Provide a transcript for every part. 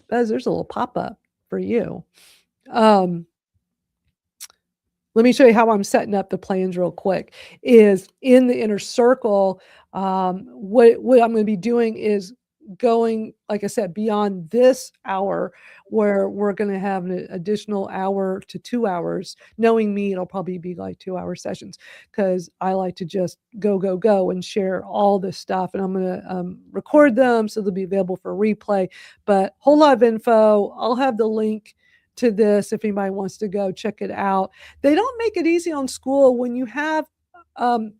Bez, there's a little pop-up for you. Um, let me show you how I'm setting up the plans real quick. Is in the inner circle, what I'm going to be doing is going, like I said, beyond this hour, where we're going to have an additional hour to 2 hours. Knowing me, it'll probably be like 2 hour sessions because I like to just go and share all this stuff. And I'm going to record them so they'll be available for replay. But whole lot of info. I'll have the link to this if anybody wants to go check it out. They don't make it easy on SKOOL when you have um,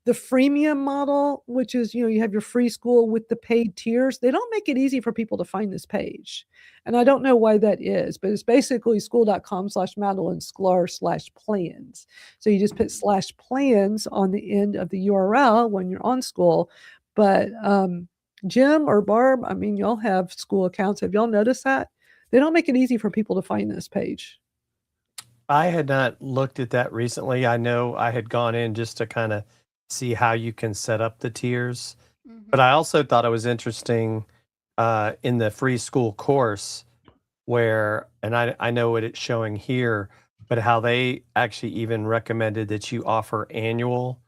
the freemium model, which is, you have your free SKOOL with the paid tiers. They don't make it easy for people to find this page. And I don't know why that is, but it's basically skool.com/Madalyn Sklar/plans. So you just put /plans on the end of the URL when you're on SKOOL. But Jim or Barb, I mean, y'all have SKOOL accounts. Have y'all noticed that? They don't make it easy for people to find this page. I had not looked at that recently. I know I had gone in just to kind of see how you can set up the tiers. But I also thought it was interesting in the free SKOOL course where, and I know what it's showing here, but how they actually even recommended that you offer annual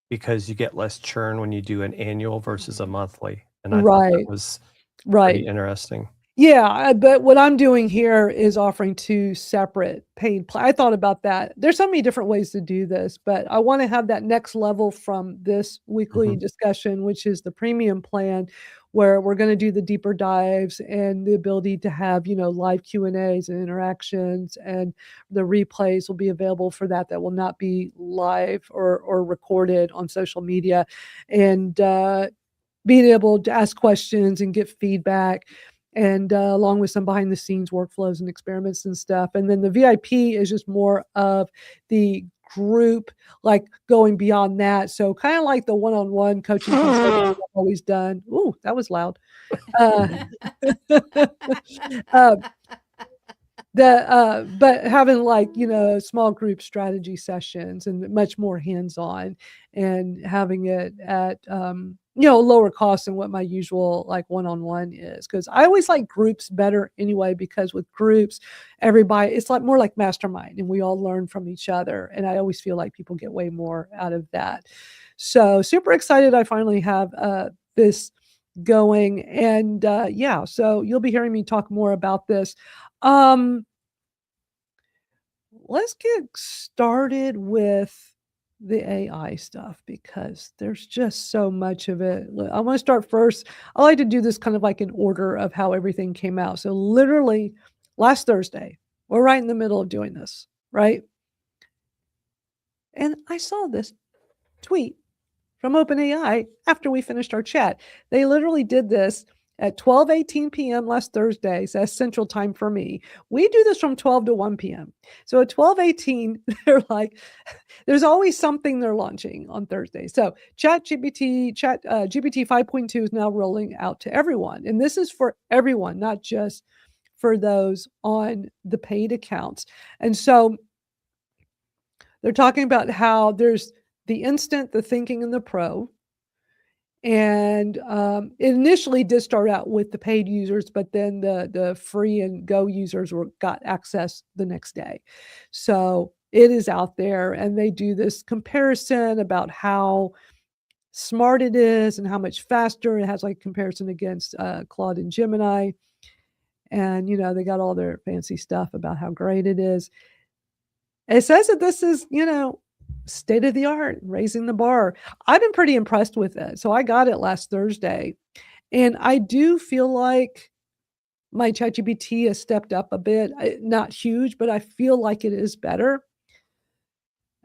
because you get less churn when you do an annual versus a monthly. And I thought that Right, was pretty right. interesting. Yeah, but what I'm doing here is offering 2 separate paid I thought about that. There's so many different ways to do this, but I wanna have that next level from this weekly Mhm. discussion, which is the premium plan, where we're gonna do the deeper dives and the ability to have, live Q&As and interactions, and the replays will be available for that. That will not be live or recorded on social media, and, being able to ask questions and get feedback, and along with some behind the scenes workflows and experiments and stuff. And then the VIP is just more of the group, like going beyond that. So kind of like the one-on-one coaching consulting I've always done. Ooh, that was loud. Uh, uh, but having, like, small group strategy sessions and much more hands-on, and having it at, lower cost than what my usual, like, one-on-one is. Because I always like groups better anyway, because with groups, everybody it's like more like mastermind, and we all learn from each other, and I always feel like people get way more out of that. So, super excited I finally have, this going, and, yeah, so you'll be hearing me talk more about this. Um, let's get started with the AI stuff because there's just so much of it. I want to start first. I like to do this kind of like in order of how everything came out. So, literally, last Thursday, we're right in the middle of doing this, right? And I saw this tweet from OpenAI after we finished our chat. They literally did this at 12:18 p.m. last Thursday. So that's Central Time for me. We do this from 12 to 1 p.m. So at 12:18, they're like, there's always something they're launching on Thursday. So GPT 5.2 is now rolling out to everyone. And this is for everyone, not just for those on the paid accounts. And so they're talking about how there's the instant, the thinking, and the pro. And it initially did start out with the paid users, but then the free and go users got access the next day. So it is out there, and they do this comparison about how smart it is and how much faster it has, like comparison against Claude and Gemini. And they got all their fancy stuff about how great it is. It says that this is, state of the art, raising the bar. I've been pretty impressed with it. So I got it last Thursday, and I do feel like my ChatGPT has stepped up a bit. Not huge, but I feel like it is better.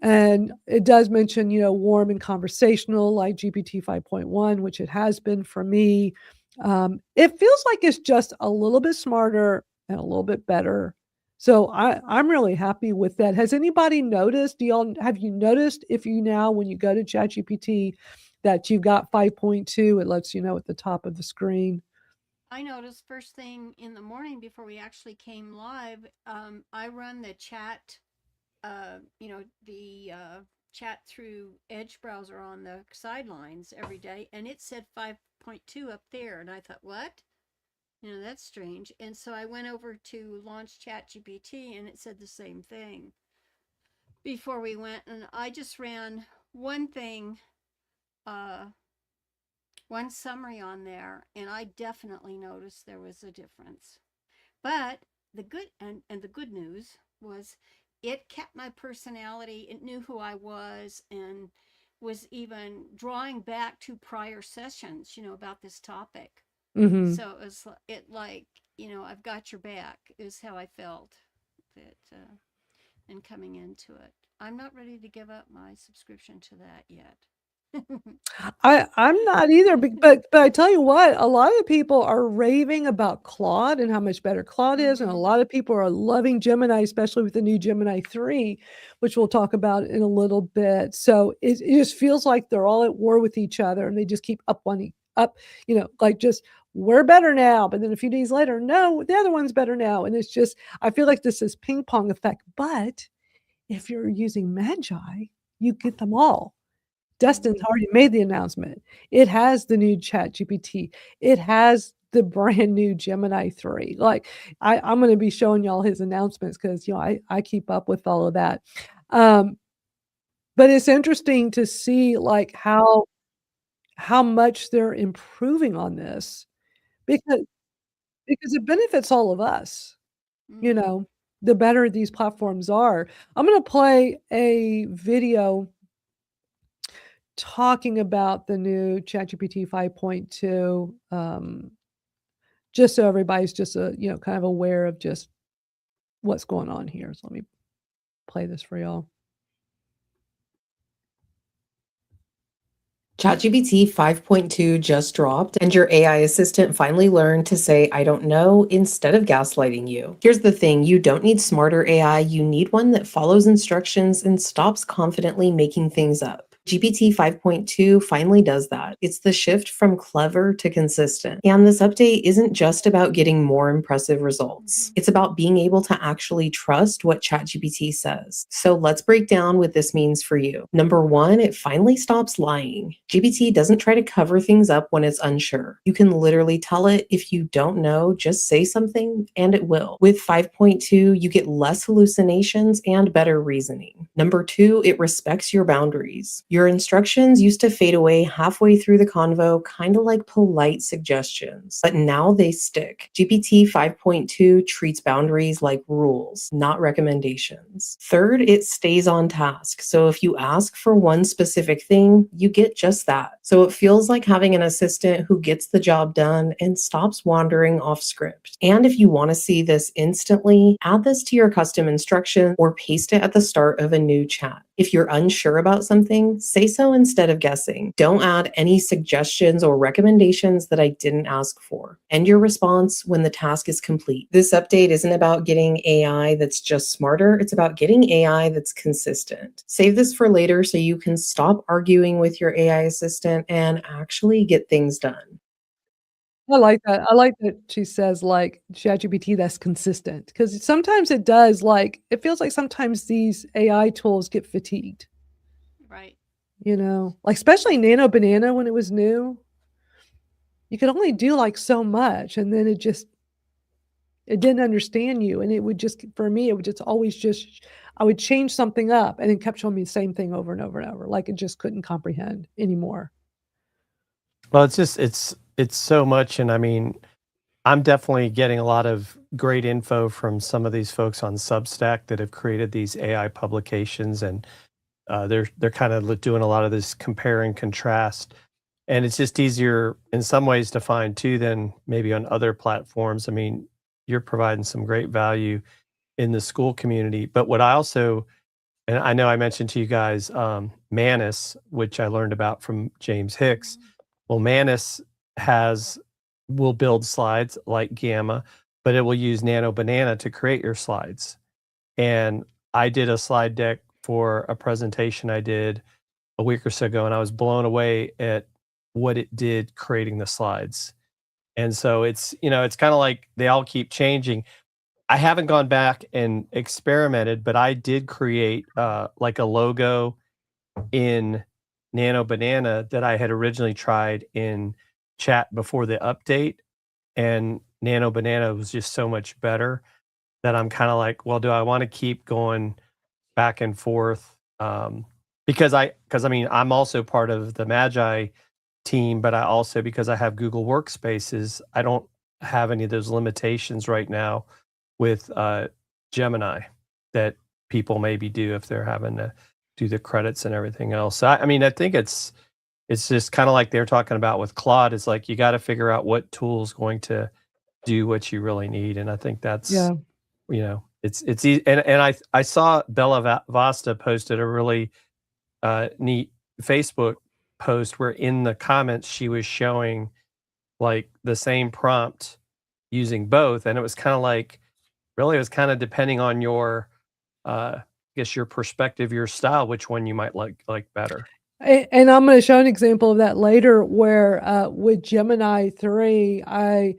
And it does mention, warm and conversational like GPT 5.1, which it has been for me. It feels like it's just a little bit smarter and a little bit better. So I'm really happy with that. Has anybody noticed? Have you noticed if you now, when you go to ChatGPT, that you've got 5.2, it lets you know at the top of the screen? I noticed first thing in the morning before we actually came live, I run the chat, the chat through Edge browser on the sidelines every day, and it said 5.2 up there. And I thought, what? That's strange. And so I went over to launch ChatGPT and it said the same thing before we went. And I just ran one thing, uh, one summary on there, and I definitely noticed there was a difference. But the good news was it kept my personality. It knew who I was and was even drawing back to prior sessions, about this topic. Mm-hmm. So it like, I've got your back is how I felt that and coming into it. I'm not ready to give up my subscription to that yet. I'm not either, but I tell you what, a lot of people are raving about Claude and how much better Claude is, and a lot of people are loving Gemini, especially with the new Gemini 3, which we'll talk about in a little bit. So it just feels like they're all at war with each other, and they just keep up, like just we're better now, but then a few days later, no, the other one's better now, and it's just I feel like this is ping pong effect. But if you're using MAGAI, you get them all. Dustin's already made the announcement. It has the new ChatGPT. It has the brand new Gemini 3. Like I'm going to be showing y'all his announcements because I keep up with all of that. But it's interesting to see like how much they're improving on this because it benefits all of us. The better these platforms are. I'm going to play a video talking about the new ChatGPT 5.2, just so everybody's just kind of aware of just what's going on here. So let me play this for y'all. ChatGPT 5.2 just dropped, and your AI assistant finally learned to say, I don't know, instead of gaslighting you. Here's the thing, you don't need smarter AI, you need one that follows instructions and stops confidently making things up. GPT 5.2 finally does that. It's the shift from clever to consistent. And this update isn't just about getting more impressive results. It's about being able to actually trust what ChatGPT says. So let's break down what this means for you. Number one, it finally stops lying. GPT doesn't try to cover things up when it's unsure. You can literally tell it, if you don't know, just say something, and it will. With 5.2, you get less hallucinations and better reasoning. Number two, it respects your boundaries. Your instructions used to fade away halfway through the convo, kind of like polite suggestions, but now they stick. GPT 5.2 treats boundaries like rules, not recommendations. Third, it stays on task. So if you ask for one specific thing, you get just that. So it feels like having an assistant who gets the job done and stops wandering off script. And if you want to see this instantly, add this to your custom instruction or paste it at the start of a new chat. If you're unsure about something, say so instead of guessing. Don't add any suggestions or recommendations that I didn't ask for. End your response when the task is complete. This update isn't about getting AI that's just smarter, it's about getting AI that's consistent. Save this for later so you can stop arguing with your AI assistant and actually get things done. I like that. I like that she says like ChatGPT that's consistent because sometimes it does it feels like sometimes these AI tools get fatigued. Right. Like especially Nano Banana when it was new. You could only do so much and then it didn't understand you. And it would just, for me, it would just always I would change something up and it kept showing me the same thing over and over and over. Like it just couldn't comprehend anymore. Well, it's so much. And I mean, I'm definitely getting a lot of great info from some of these folks on Substack that have created these AI publications, and they're kind of doing a lot of this compare and contrast. And it's just easier in some ways to find too than maybe on other platforms. I mean, you're providing some great value in the school community. But what I also, and I know I mentioned to you guys, Manus, which I learned about from James Hicks. Well, Manus will build slides like Gamma, but it will use Nano Banana to create your slides. And I did a slide deck for a presentation I did a week or so ago, and I was blown away at what it did creating the slides. And so it's kind of like they all keep changing. I haven't gone back and experimented, but I did create like a logo in Nano Banana that I had originally tried in chat before the update. And Nano Banana was just so much better that I'm kind of like, well, do I want to keep going back and forth? Because I mean, I'm also part of the MAGAI team, but I also, because I have Google Workspaces, I don't have any of those limitations right now with Gemini that people maybe do if they're having to do the credits and everything else. So I mean, I think it's just kind of like they're talking about with Claude. It's like you got to figure out what tool is going to do what you really need, and I think that's it's easy. And I saw Bella Vasta posted a really neat Facebook post where in the comments she was showing like the same prompt using both, and it was kind of like really it was kind of depending on your I guess your perspective, your style, which one you might like better. And I'm going to show an example of that later where with Gemini 3, I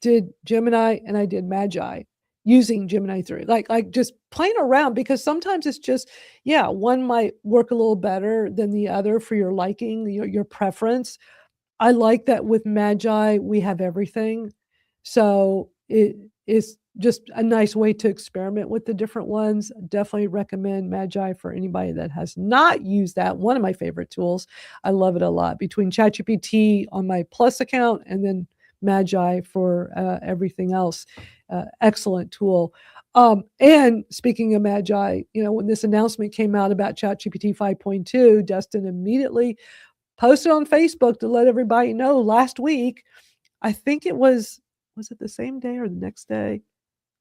did Gemini and I did MAGAI using Gemini 3, like just playing around, because sometimes it's just, one might work a little better than the other for your liking, your preference. I like that with MAGAI, we have everything. So it is just a nice way to experiment with the different ones. Definitely recommend MAGAI for anybody that has not used that. One of my favorite tools. I love it a lot. Between ChatGPT on my Plus account and then MAGAI for everything else. Excellent tool. And speaking of MAGAI, when this announcement came out about ChatGPT 5.2, Dustin immediately posted on Facebook to let everybody know last week. I think it was it the same day or the next day?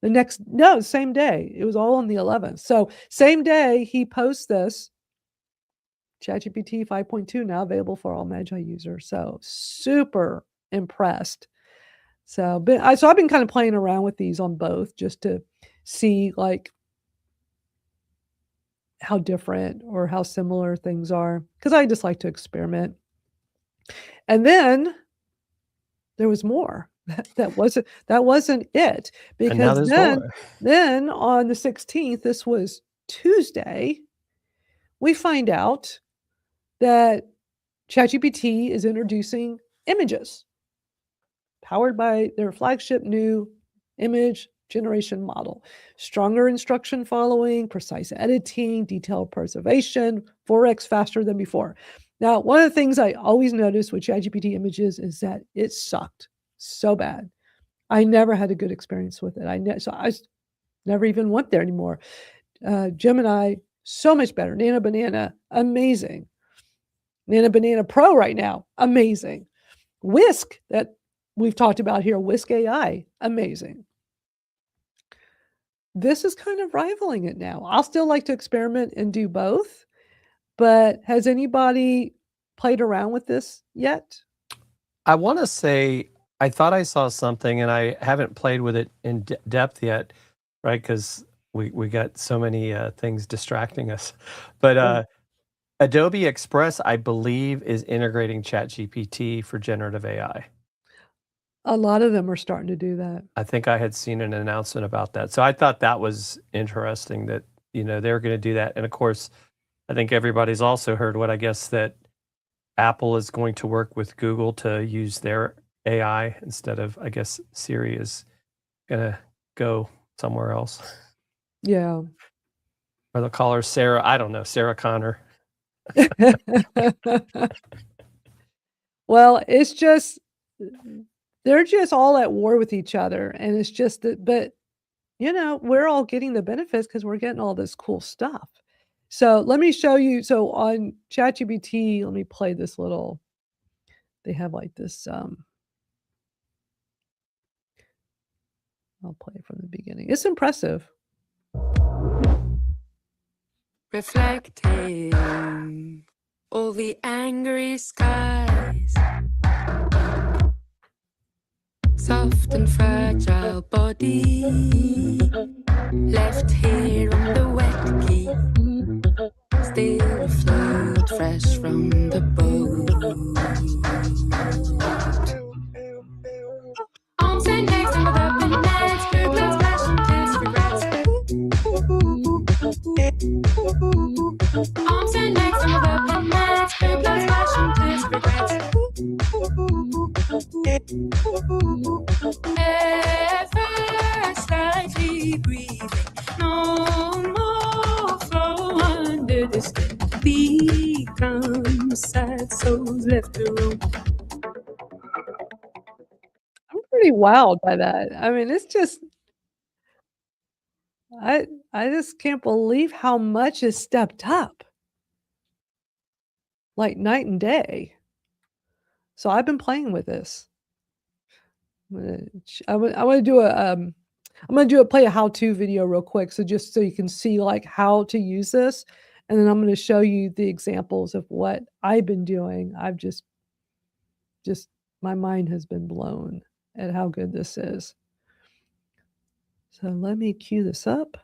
Same day. It was all on the 11th. So same day he posts this, ChatGPT 5.2 now available for all MAGAI users. So super impressed. So I've been kind of playing around with these on both just to see like how different or how similar things are, because I just like to experiment. And then there was more. That wasn't it, because then on the 16th, this was Tuesday, we find out that ChatGPT is introducing images powered by their flagship new image generation model. Stronger instruction following, precise editing, detailed preservation, 4x faster than before. Now, one of the things I always noticed with ChatGPT images is that it sucked so bad. I never had a good experience with it. So I never even went there anymore. Gemini, so much better. Nano Banana, amazing. Nano Banana Pro right now, amazing. Whisk, that we've talked about here, Whisk AI, amazing. This is kind of rivaling it now. I'll still like to experiment and do both, but has anybody played around with this yet? I want to say, I thought I saw something, and I haven't played with it in depth yet, right? Because we got so many things distracting us. But Adobe Express, I believe, is integrating ChatGPT for generative AI. A lot of them are starting to do that. I think I had seen an announcement about that. So I thought that was interesting that, they're going to do that. And of course, I think everybody's also heard what I guess that Apple is going to work with Google to use their AI instead of, I guess, Siri is going to go somewhere else. Yeah. Or they'll call her Sarah. I don't know, Sarah Connor. Well, it's just, they're just all at war with each other. And it's just that, but, we're all getting the benefits because we're getting all this cool stuff. So let me show you. So on ChatGPT, let me play this little, they have like this, I'll play it from the beginning. It's impressive. Reflecting all the angry skies, soft and fragile body left here on the wet key, still afloat, fresh from the boat. Arms and legs and up and legs, blue blood splashing, tears, regrets. Arms and legs and up and legs, blue blood splashing, tears, regrets. souls left the room. I'm pretty wowed by that. I mean, it's just I just can't believe how much is stepped up. Like night and day. So I've been playing with this. I want to do I'm gonna play a how-to video real quick, so just so you can see like how to use this, and then I'm gonna show you the examples of what I've been doing. I've just my mind has been blown at how good this is. So let me cue this up.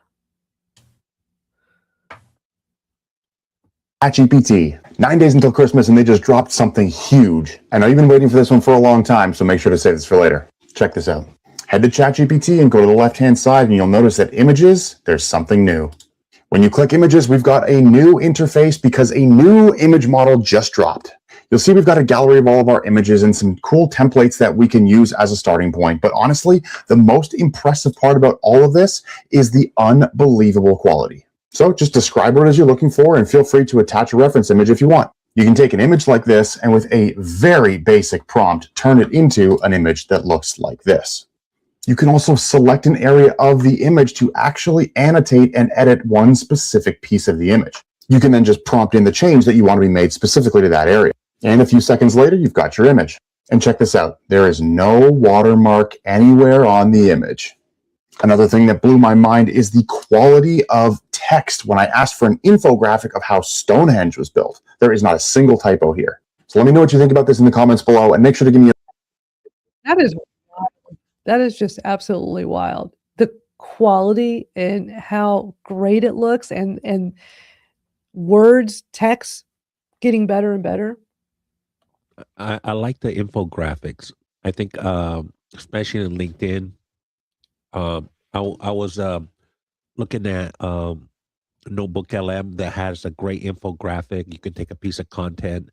ChatGPT, 9 days until Christmas, and they just dropped something huge. I know you've been waiting for this one for a long time, so make sure to save this for later. Check this out. Head to ChatGPT and go to the left-hand side, and you'll notice that images, there's something new. When you click images, we've got a new interface because a new image model just dropped. You'll see we've got a gallery of all of our images and some cool templates that we can use as a starting point. But honestly, the most impressive part about all of this is the unbelievable quality. So just describe what it is you're looking for and feel free to attach a reference image if you want. You can take an image like this and with a very basic prompt, turn it into an image that looks like this. You can also select an area of the image to actually annotate and edit one specific piece of the image. You can then just prompt in the change that you want to be made specifically to that area. And a few seconds later, you've got your image. And check this out. There is no watermark anywhere on the image. Another thing that blew my mind is the quality of text when I asked for an infographic of how Stonehenge was built. There is not a single typo here. So let me know what you think about this in the comments below, and make sure to give me That is wild. That is just absolutely wild. The quality and how great it looks, and words, text getting better and better. I like the infographics. I think, especially in LinkedIn, I was looking at Notebook LM that has a great infographic. You can take a piece of content,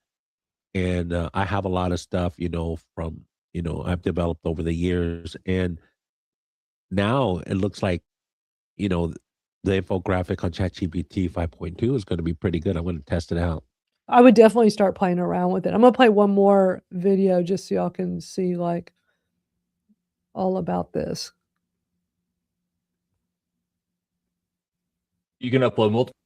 and I have a lot of stuff, from I've developed over the years, and now it looks like the infographic on ChatGPT 5.2 is going to be pretty good. I'm going to test it out. I would definitely start playing around with it. I'm gonna play one more video just so y'all can see like all about this. You can upload multiple.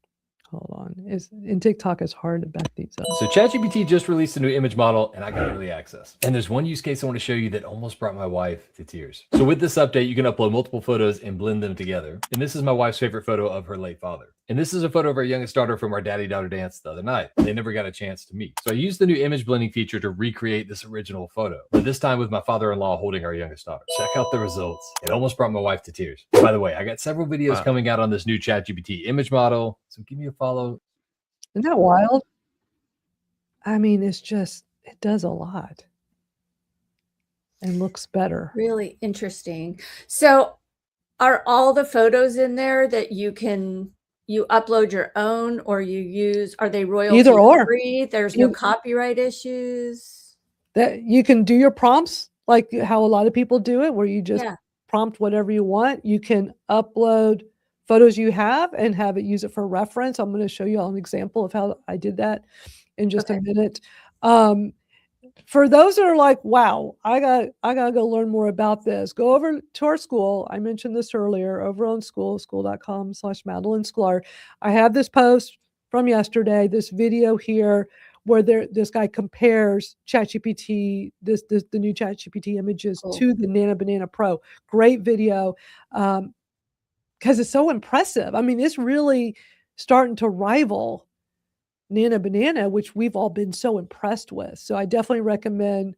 Hold on. In TikTok, it's hard to back these up. So ChatGPT just released a new image model and I got early access. And there's one use case I want to show you that almost brought my wife to tears. So with this update, you can upload multiple photos and blend them together. And this is my wife's favorite photo of her late father. And this is a photo of our youngest daughter from our daddy-daughter dance the other night. They never got a chance to meet. So I used the new image blending feature to recreate this original photo, but this time with my father-in-law holding our youngest daughter. Check out the results. It almost brought my wife to tears. By the way, I got several videos coming out on this new ChatGPT image model. So give me a follow. Isn't that wild? I mean, it does a lot and looks better. Really interesting. So are all the photos in there that you upload your own, or you use, are they royalty Either or. free? There's no copyright issues? That you can do your prompts like how a lot of people do it, where you just prompt whatever you want. You can upload photos you have and have it use it for reference. I'm going to show you all an example of how I did that in just a minute. For those that are like, wow, I gotta go learn more about this, go over to our school. I mentioned this earlier, over on school.com/Madalyn Sklar. I have this post from yesterday, this video here where this guy compares ChatGPT, the new ChatGPT images to the Nana Banana Pro. Great video. Because it's so impressive. I mean, it's really starting to rival Nana Banana, which we've all been so impressed with. So I definitely recommend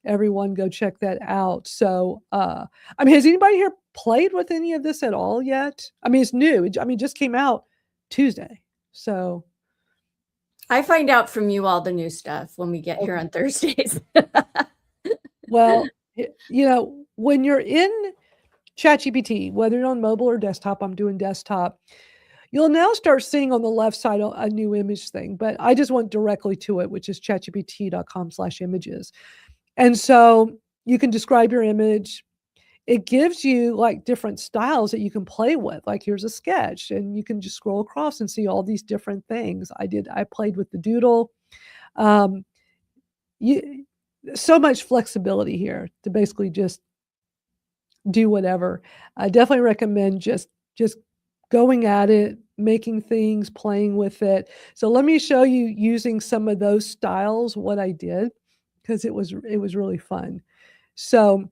everyone go check that out. So, I mean, has anybody here played with any of this at all yet? I mean, it's new. It just came out Tuesday. So I find out from you all the new stuff when we get here on Thursdays. Well, when you're in ChatGPT, whether you're on mobile or desktop, I'm doing desktop, you'll now start seeing on the left side a new image thing, but I just went directly to it, which is chatgpt.com/images. And so you can describe your image. It gives you like different styles that you can play with. Like here's a sketch, and you can just scroll across and see all these different things. I played with the doodle. so much flexibility here to basically just do whatever. I definitely recommend just going at it, making things, playing with it. So let me show you using some of those styles what I did, because it was really fun. So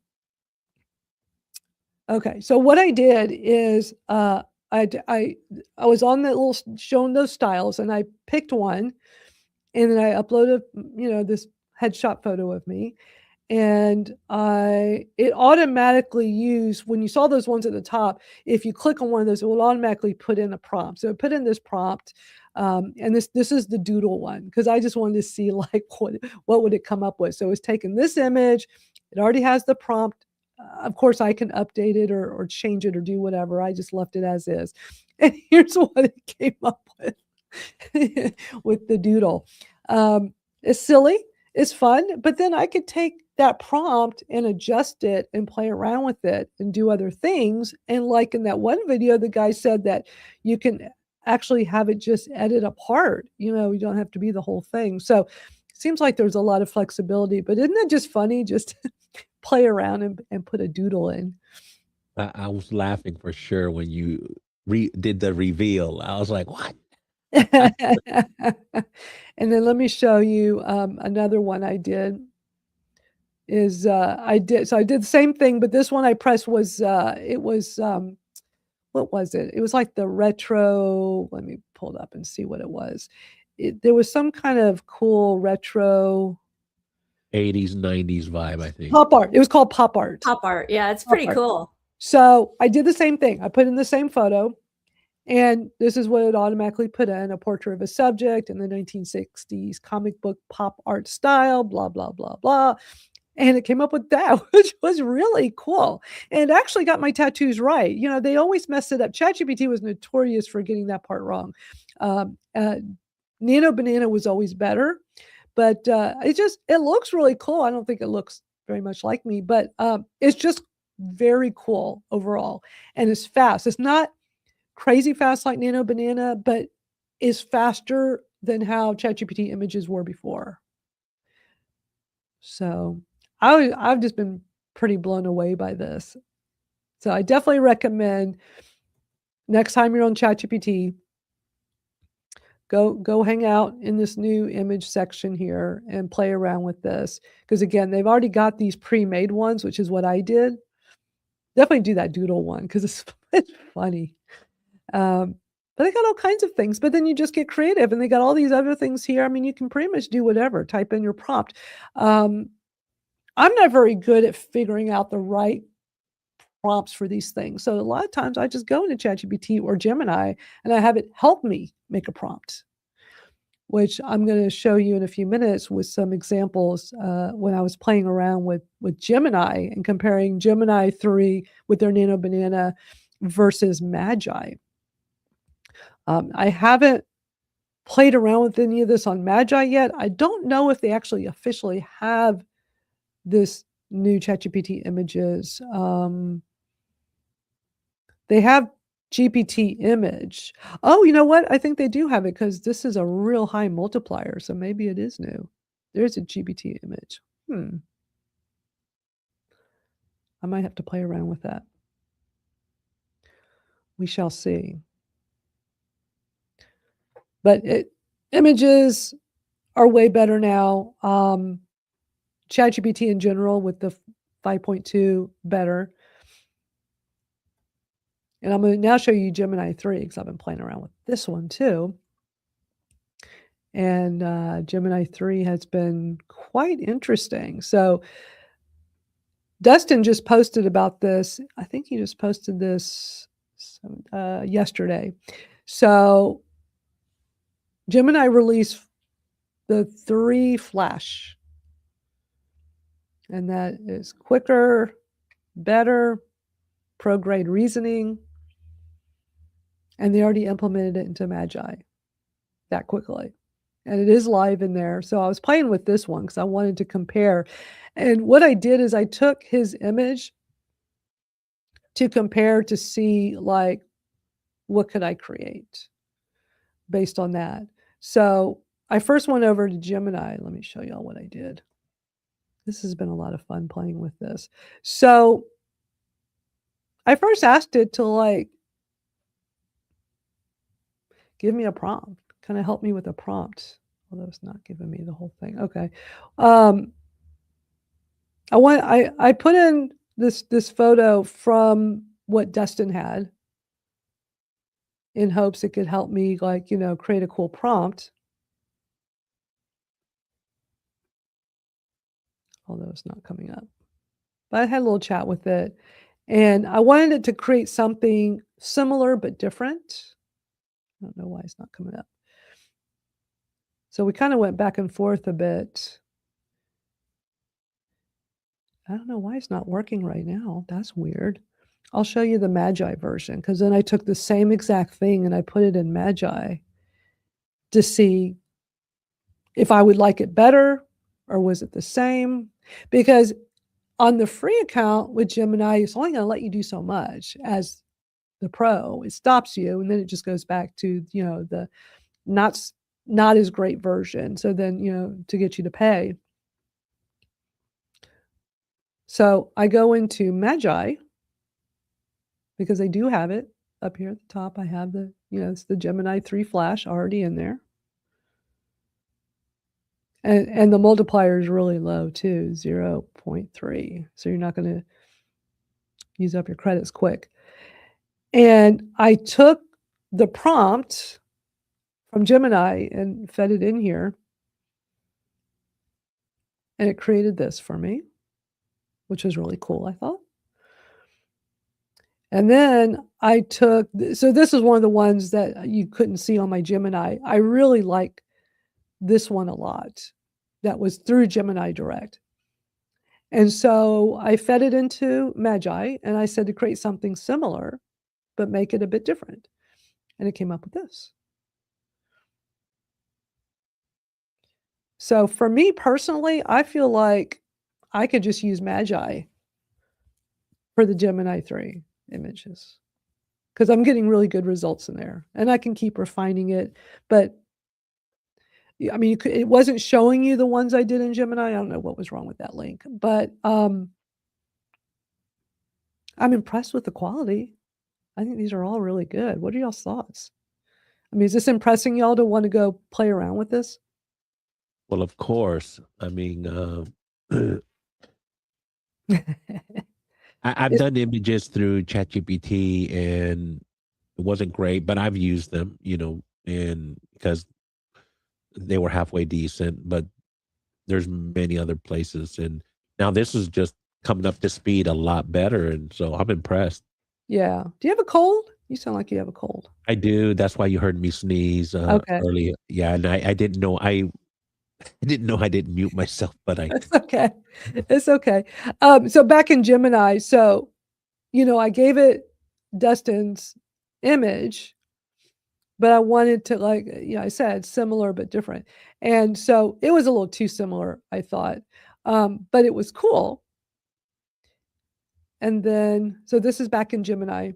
okay, so what I did is I was on that little showing those styles, and I picked one, and then I uploaded this headshot photo of me, and it automatically used, when you saw those ones at the top, if you click on one of those, it will automatically put in a prompt. So it put in this prompt, and this is the doodle one, because I just wanted to see like what would it come up with. So it's taken this image, it already has the prompt. Of course, I can update it or change it or do whatever. I just left it as is. And here's what it came up with with the doodle. It's silly, it's fun, but then I could take that prompt and adjust it and play around with it and do other things. And like in that one video, the guy said that you can actually have it just edit apart. You don't have to be the whole thing. So it seems like there's a lot of flexibility, but isn't it just funny just play around and put a doodle in? I was laughing for sure when you did the reveal. I was like, what? And then let me show you another one I did. I did the same thing, but this one I pressed was what was it? It was like the retro. Let me pull it up and see what it was. There was some kind of cool retro 80s, 90s vibe, I think. pop art. It was called pop art. Pop art. Yeah, it's pretty art. cool. So I did the same thing. I put in the same photo, and this is what it automatically put in: a portrait of a subject in the 1960s comic book pop art style, blah, blah, blah, blah. And it came up with that, which was really cool. And it actually got my tattoos right. They always mess it up. ChatGPT was notorious for getting that part wrong. Nano Banana was always better, but it looks really cool. I don't think it looks very much like me, but it's just very cool overall. And it's fast. It's not crazy fast like Nano Banana, but is faster than how ChatGPT images were before. So I've just been pretty blown away by this. So I definitely recommend next time you're on ChatGPT, go hang out in this new image section here and play around with this. Because again, they've already got these pre-made ones, which is what I did. Definitely do that doodle one because it's funny. But they got all kinds of things, but then you just get creative, and they got all these other things here. I mean, you can pretty much do whatever, type in your prompt. I'm not very good at figuring out the right prompts for these things. So a lot of times I just go into ChatGPT or Gemini and I have it help me make a prompt, which I'm going to show you in a few minutes with some examples when I was playing around with Gemini and comparing Gemini 3 with their Nano Banana versus MAGAI. I haven't played around with any of this on MAGAI yet. I don't know if they actually officially have this new ChatGPT images. They have GPT image. Oh, you know what? I think they do have it because this is a real high multiplier. So maybe it is new. There's a GPT image. I might have to play around with that. We shall see. But images are way better now. ChatGPT in general with the 5.2 better. And I'm going to now show you Gemini 3 because I've been playing around with this one too. And Gemini 3 has been quite interesting. So Dustin just posted about this. I think he just posted this yesterday. So Gemini released the 3 Flash. And that is quicker, better, pro-grade reasoning. And they already implemented it into MAGAI that quickly. And it is live in there. So I was playing with this one because I wanted to compare. And what I did is I took his image to compare to see, like, what could I create based on that. So I first went over to Gemini. Let me show y'all what I did. This has been a lot of fun playing with this. So I first asked it to like give me a prompt, kind of help me with a prompt, although it's not giving me the whole thing. Okay. I put in this photo from what Dustin had in hopes it could help me like, you know, create a cool prompt. Although it's not coming up. But I had a little chat with it, and I wanted it to create something similar but different. I don't know why it's not coming up. So we kind of went back and forth a bit. I don't know why it's not working right now. That's weird. I'll show you the MAGAI version, because then I took the same exact thing and I put it in MAGAI to see if I would like it better or was it the same. Because on the free account with Gemini, it's only going to let you do so much. As the pro, it stops you, and then it just goes back to, you know, the not as great version. So then, you know, to get you to pay. So I go into MAGAI because they do have it up here at the top. I have the, you know, it's the Gemini 3 Flash already in there. And the multiplier is really low too, 0.3. So you're not going to use up your credits quick. And I took the prompt from Gemini and fed it in here. And it created this for me, which was really cool, I thought. And then I took, so this is one of the ones that you couldn't see on my Gemini. I really like this one a lot. That was through Gemini Direct. And so I fed it into MAGAI and I said to create something similar, but make it a bit different. And it came up with this. So for me personally, I feel like I could just use MAGAI for the Gemini 3 images because I'm getting really good results in there and I can keep refining it. But I mean, it wasn't showing you the ones I did in Gemini. I don't know what was wrong with that link, but I'm impressed with the quality. I think these are all really good. What are y'all's thoughts? I mean, is this impressing y'all to want to go play around with this? Well, of course. I mean, I've done images through ChatGPT and it wasn't great, but I've used them, you know, and because they were halfway decent, but there's many other places. And now this is just coming up to speed a lot better. And so I'm impressed. Yeah. Do you have a cold? You sound like you have a cold. I do. That's why you heard me sneeze Okay. earlier. Yeah. And I didn't know I didn't mute myself, but It's okay. It's okay. So back in Gemini, so, you know, I gave it Dustin's image, but I wanted to, like, you know, I said similar but different. And so it was a little too similar, I thought. But it was cool. And then, so this is back in Gemini.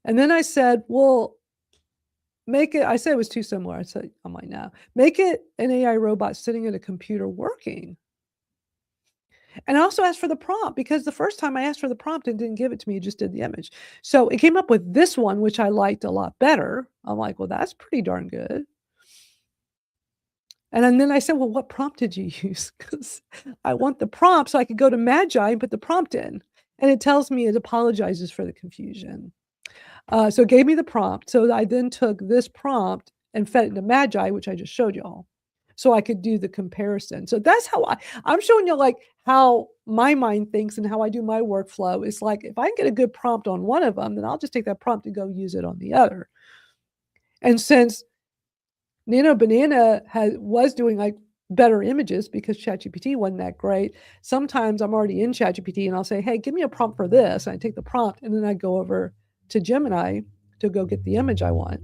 And then I said, well, make it, I said it was too similar. I said, I'm like, no, make it an AI robot sitting at a computer working. And I also asked for the prompt because the first time I asked for the prompt and didn't give it to me, it just did the image. So it came up with this one, which I liked a lot better. I'm like, well, that's pretty darn good. And then I said, well, what prompt did you use? Because I want the prompt so I could go to MAGAI and put the prompt in. And it tells me it apologizes for the confusion. So it gave me the prompt. So I then took this prompt and fed it into MAGAI, which I just showed y'all, so I could do the comparison. So that's how I'm showing you like how my mind thinks and how I do my workflow. It's like, if I can get a good prompt on one of them, then I'll just take that prompt and go use it on the other. And since Nano Banana was doing like better images because ChatGPT wasn't that great, sometimes I'm already in ChatGPT and I'll say, hey, give me a prompt for this. And I take the prompt and then I go over to Gemini to go get the image I want.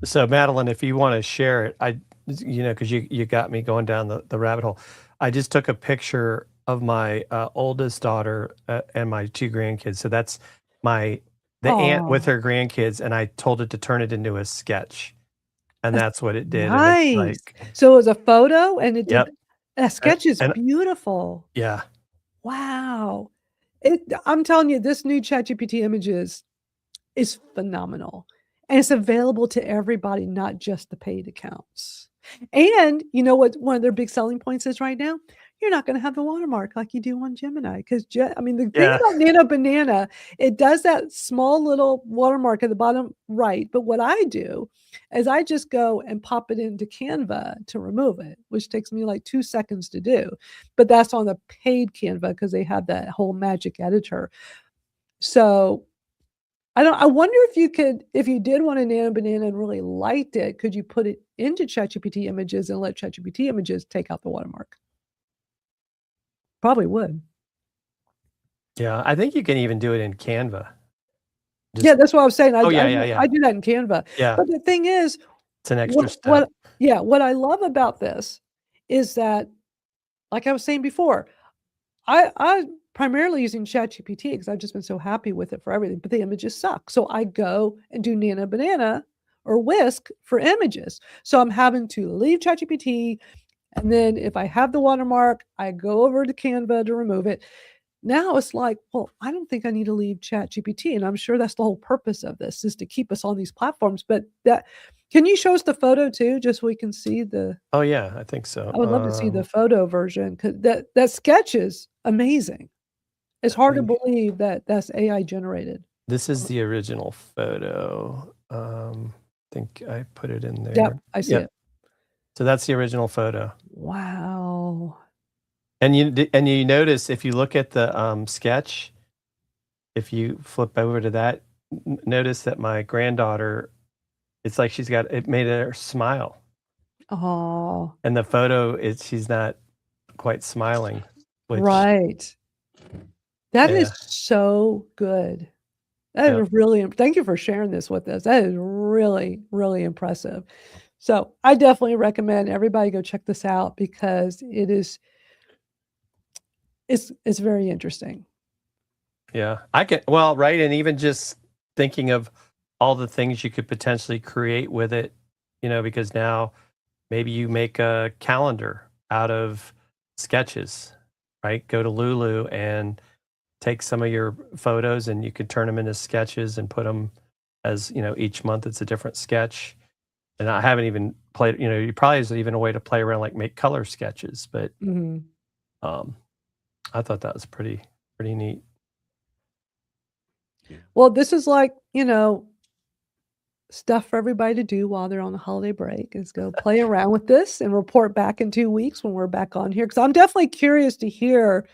So Madalyn, if you want to share it, you know, because you got me going down the rabbit hole. I just took a picture of my oldest daughter and my 2 grandkids. So that's the aunt with her grandkids, and I told it to turn it into a sketch, and that's what it did. Nice. And it's like, so it was a photo, and it did. Yep. That sketch is and beautiful. yeah, Wow. I'm telling you, this new ChatGPT images is phenomenal. And it's available to everybody, not just the paid accounts. And you know what one of their big selling points is right now? You're not going to have the watermark like you do on Gemini. Because, I mean, the thing yeah, about Nano Banana, it does that small little watermark at the bottom right. But what I do is I just go and pop it into Canva to remove it, which takes me like 2 seconds to do. But that's on the paid Canva because they have that whole magic editor. So I wonder if you did want a Nano Banana and really liked it, could you put it into ChatGPT images and let ChatGPT images take out the watermark? Probably would. yeah. I think you can even do it in Canva. Yeah, that's what I was saying. Oh, yeah. I do that in Canva. Yeah, But the thing is, it's an extra step. what I love about this is that, like I was saying before, I'm primarily using ChatGPT because I've just been so happy with it for everything, but the images suck. So I go and do Nano Banana or Whisk for images. So I'm having to leave ChatGPT, and then if I have the watermark, I go over to Canva to remove it. Now it's like, well, I don't think I need to leave ChatGPT, and I'm sure that's the whole purpose of this is to keep us on these platforms. But can you show us the photo too, just so we can see the? Oh, yeah, I think so. I would love to see the photo version because that sketch is amazing. It's hard to believe that that's AI generated. This is the original photo. I think I put it in there. Yep, I see it. So that's the original photo. Wow. And you notice if you look at the sketch, if you flip over to that, notice that my granddaughter, it's like it made her smile. Oh, And the photo she's not quite smiling. Which, right. That is Yeah. so good. That Yep. is really, thank you for sharing this with us. That is really, really impressive. So I definitely recommend everybody go check this out because it's very interesting. Yeah, right. And even just thinking of all the things you could potentially create with it, because now maybe you make a calendar out of sketches, right? Go to Lulu and take some of your photos and you could turn them into sketches and put them as, each month it's a different sketch. And I haven't even played, you probably is even a way to play around, like make color sketches, but Mhm. I thought that was pretty neat. Well, this is like, stuff for everybody to do while they're on the holiday break is go play around with this and report back in 2 weeks when we're back on here. Cause I'm definitely curious to hear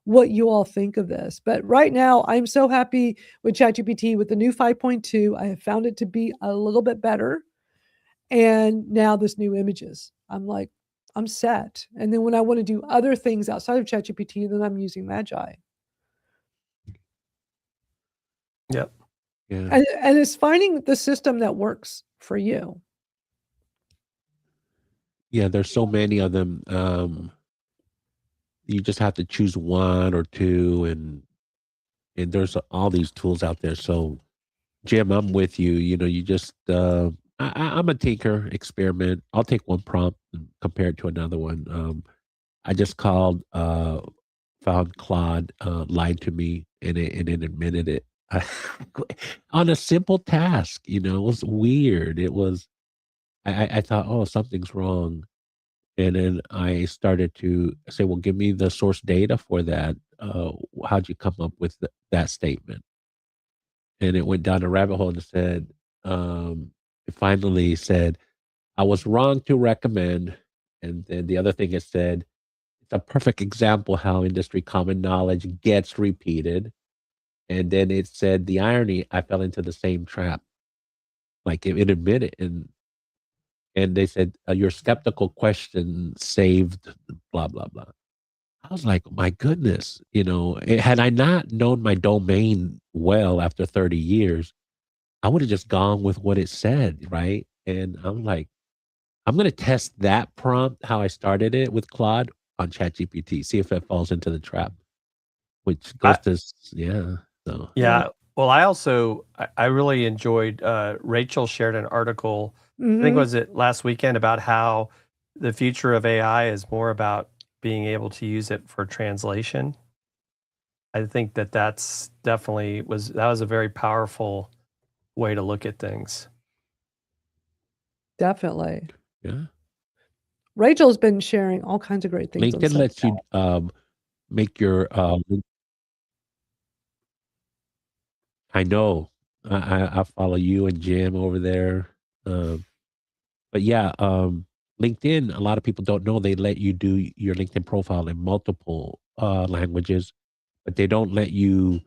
what you all think of this. But right now, I'm so happy with ChatGPT with the new 5.2. I have found it to be a little bit better. And now this new images. I'm like, I'm set. And then when I want to do other things outside of ChatGPT, then I'm using MAGAI. Yep. Yeah. And it's finding the system that works for you. Yeah, there's so many of them. You just have to choose one or two, and there's all these tools out there. So, Jim, I'm with you. You just I'm a tinker, experiment. I'll take one prompt and compare it to another one. I just found Claude lied to me, and it admitted it on a simple task. It was weird. It was. I thought, oh, something's wrong. And then I started to say, well, give me the source data for that. How'd you come up with that statement? And it went down a rabbit hole and said, it finally said, I was wrong to recommend. And then the other thing it said, it's a perfect example how industry common knowledge gets repeated. And then it said, the irony, I fell into the same trap. Like it admitted, and they said, your skeptical question saved blah, blah, blah. I was like, my goodness, had I not known my domain well after 30 years, I would have just gone with what it said, right? And I'm like, I'm going to test that prompt, how I started it with Claude on ChatGPT, see if it falls into the trap, which goes to, yeah. So, Yeah. Well, I really enjoyed, Rachel shared an article, I think Mhm. was it last weekend, about how the future of AI is more about being able to use it for translation. I think that's definitely was a very powerful way to look at things. Definitely. Yeah. Rachel's been sharing all kinds of great things on LinkedIn lets you Substack. make your I know. I follow you and Jim over there. But yeah, LinkedIn, a lot of people don't know they let you do your LinkedIn profile in multiple languages, but they don't let you,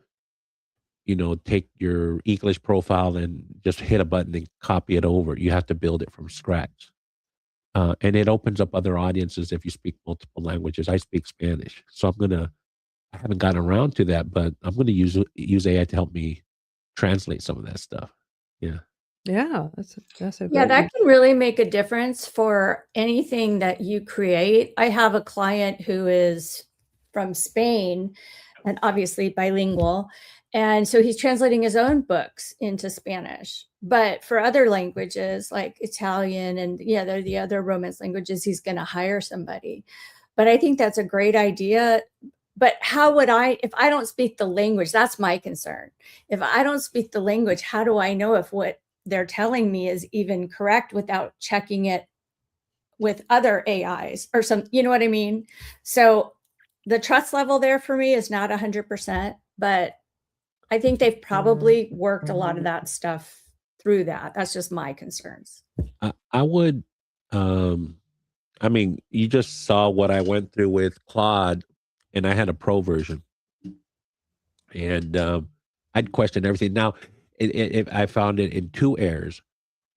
take your English profile and just hit a button and copy it over. You have to build it from scratch. And it opens up other audiences if you speak multiple languages. I speak Spanish, so I haven't gotten around to that, but I'm gonna use AI to help me translate some of that stuff. Yeah. Yeah, that's a Yeah, great that use. can really make a difference for anything that you create. I have a client who is from Spain and obviously bilingual. And so he's translating his own books into Spanish. But for other languages like Italian and yeah, they're the other Romance languages, he's going to hire somebody. But I think that's a great idea. But how would if I don't speak the language, that's my concern. If I don't speak the language, how do I know if what they're telling me is even correct without checking it with other AIs or some, you know what I mean? So the trust level there for me is not 100%, but I think they've probably worked a lot of that stuff through that. That's just my concerns. I would, I mean, you just saw what I went through with Claude, and I had a pro version, and I'd question everything. Now, I found it in 2 errors,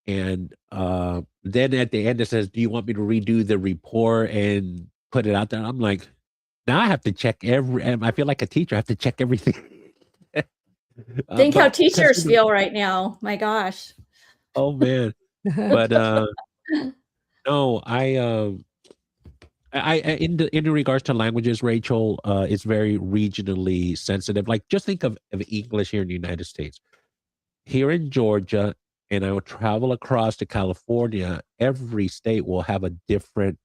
and then at the end it says, "Do you want me to redo the report and put it out there?" I'm like, now I have to check I feel like a teacher. I have to check everything. Think how But because, teachers feel right now. My gosh. oh man, but no, I in regards to languages, Rachel, it's very regionally sensitive. Like, just think of English here in the United States. Here in Georgia, and I will travel across to California, every state will have a different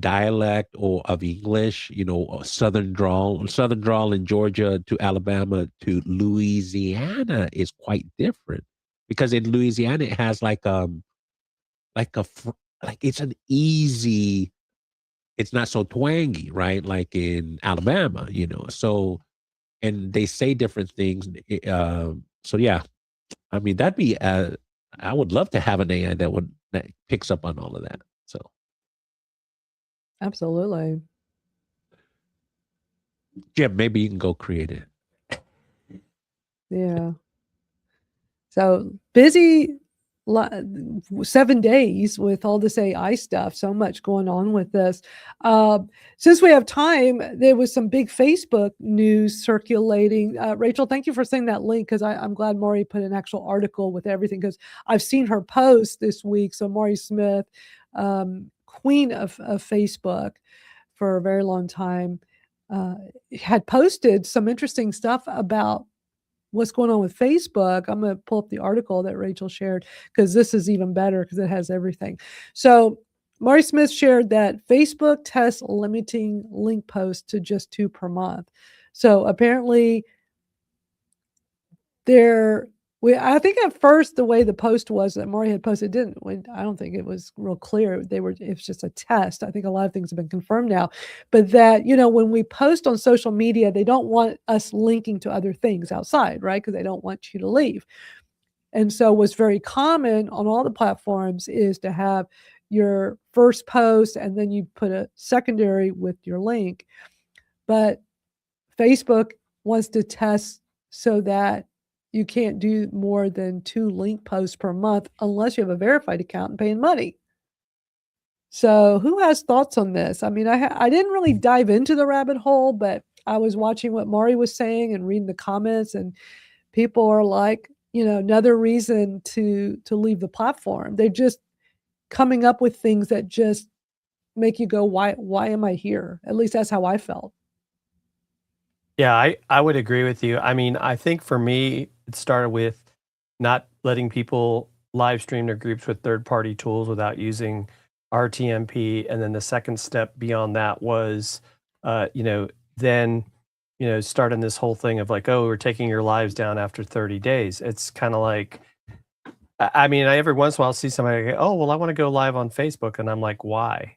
dialect or of English, a southern drawl. Southern drawl in Georgia to Alabama to Louisiana is quite different, because in Louisiana it has like like a like it's an easy, it's not so twangy, right? Like in Alabama, So, and they say different things. So yeah, I mean, I would love to have an AI that picks up on all of that. So Absolutely. Jim, maybe you can go create it. Yeah. So busy 7 days with all this AI stuff, so much going on with this. Since we have time, there was some big Facebook news circulating. Rachel, thank you for sending that link, because I'm glad Maury put an actual article with everything, because I've seen her post this week. So Maury Smith, queen of Facebook for a very long time, had posted some interesting stuff about what's going on with Facebook. I'm going to pull up the article that Rachel shared, because this is even better because it has everything. So Maury Smith shared that Facebook tests limiting link posts to just 2 per month. So apparently I think at first the way the post was that Maury had posted I don't think it was real clear. It's just a test. I think a lot of things have been confirmed now, but that, when we post on social media, they don't want us linking to other things outside, right? Because they don't want you to leave. And so what's very common on all the platforms is to have your first post and then you put a secondary with your link. But Facebook wants to test so that you can't do more than 2 link posts per month unless you have a verified account and paying money. So who has thoughts on this? I mean, I didn't really dive into the rabbit hole, but I was watching what Maury was saying and reading the comments, and people are like, another reason to leave the platform. They're just coming up with things that just make you go, why am I here? At least that's how I felt. Yeah, I would agree with you. I mean, I think for me, it started with not letting people live stream their groups with third-party tools without using RTMP. And then the second step beyond that was, then, starting this whole thing of like, oh, we're taking your lives down after 30 days. It's kind of like, I every once in a while see somebody go, oh, well, I want to go live on Facebook. And I'm like, why?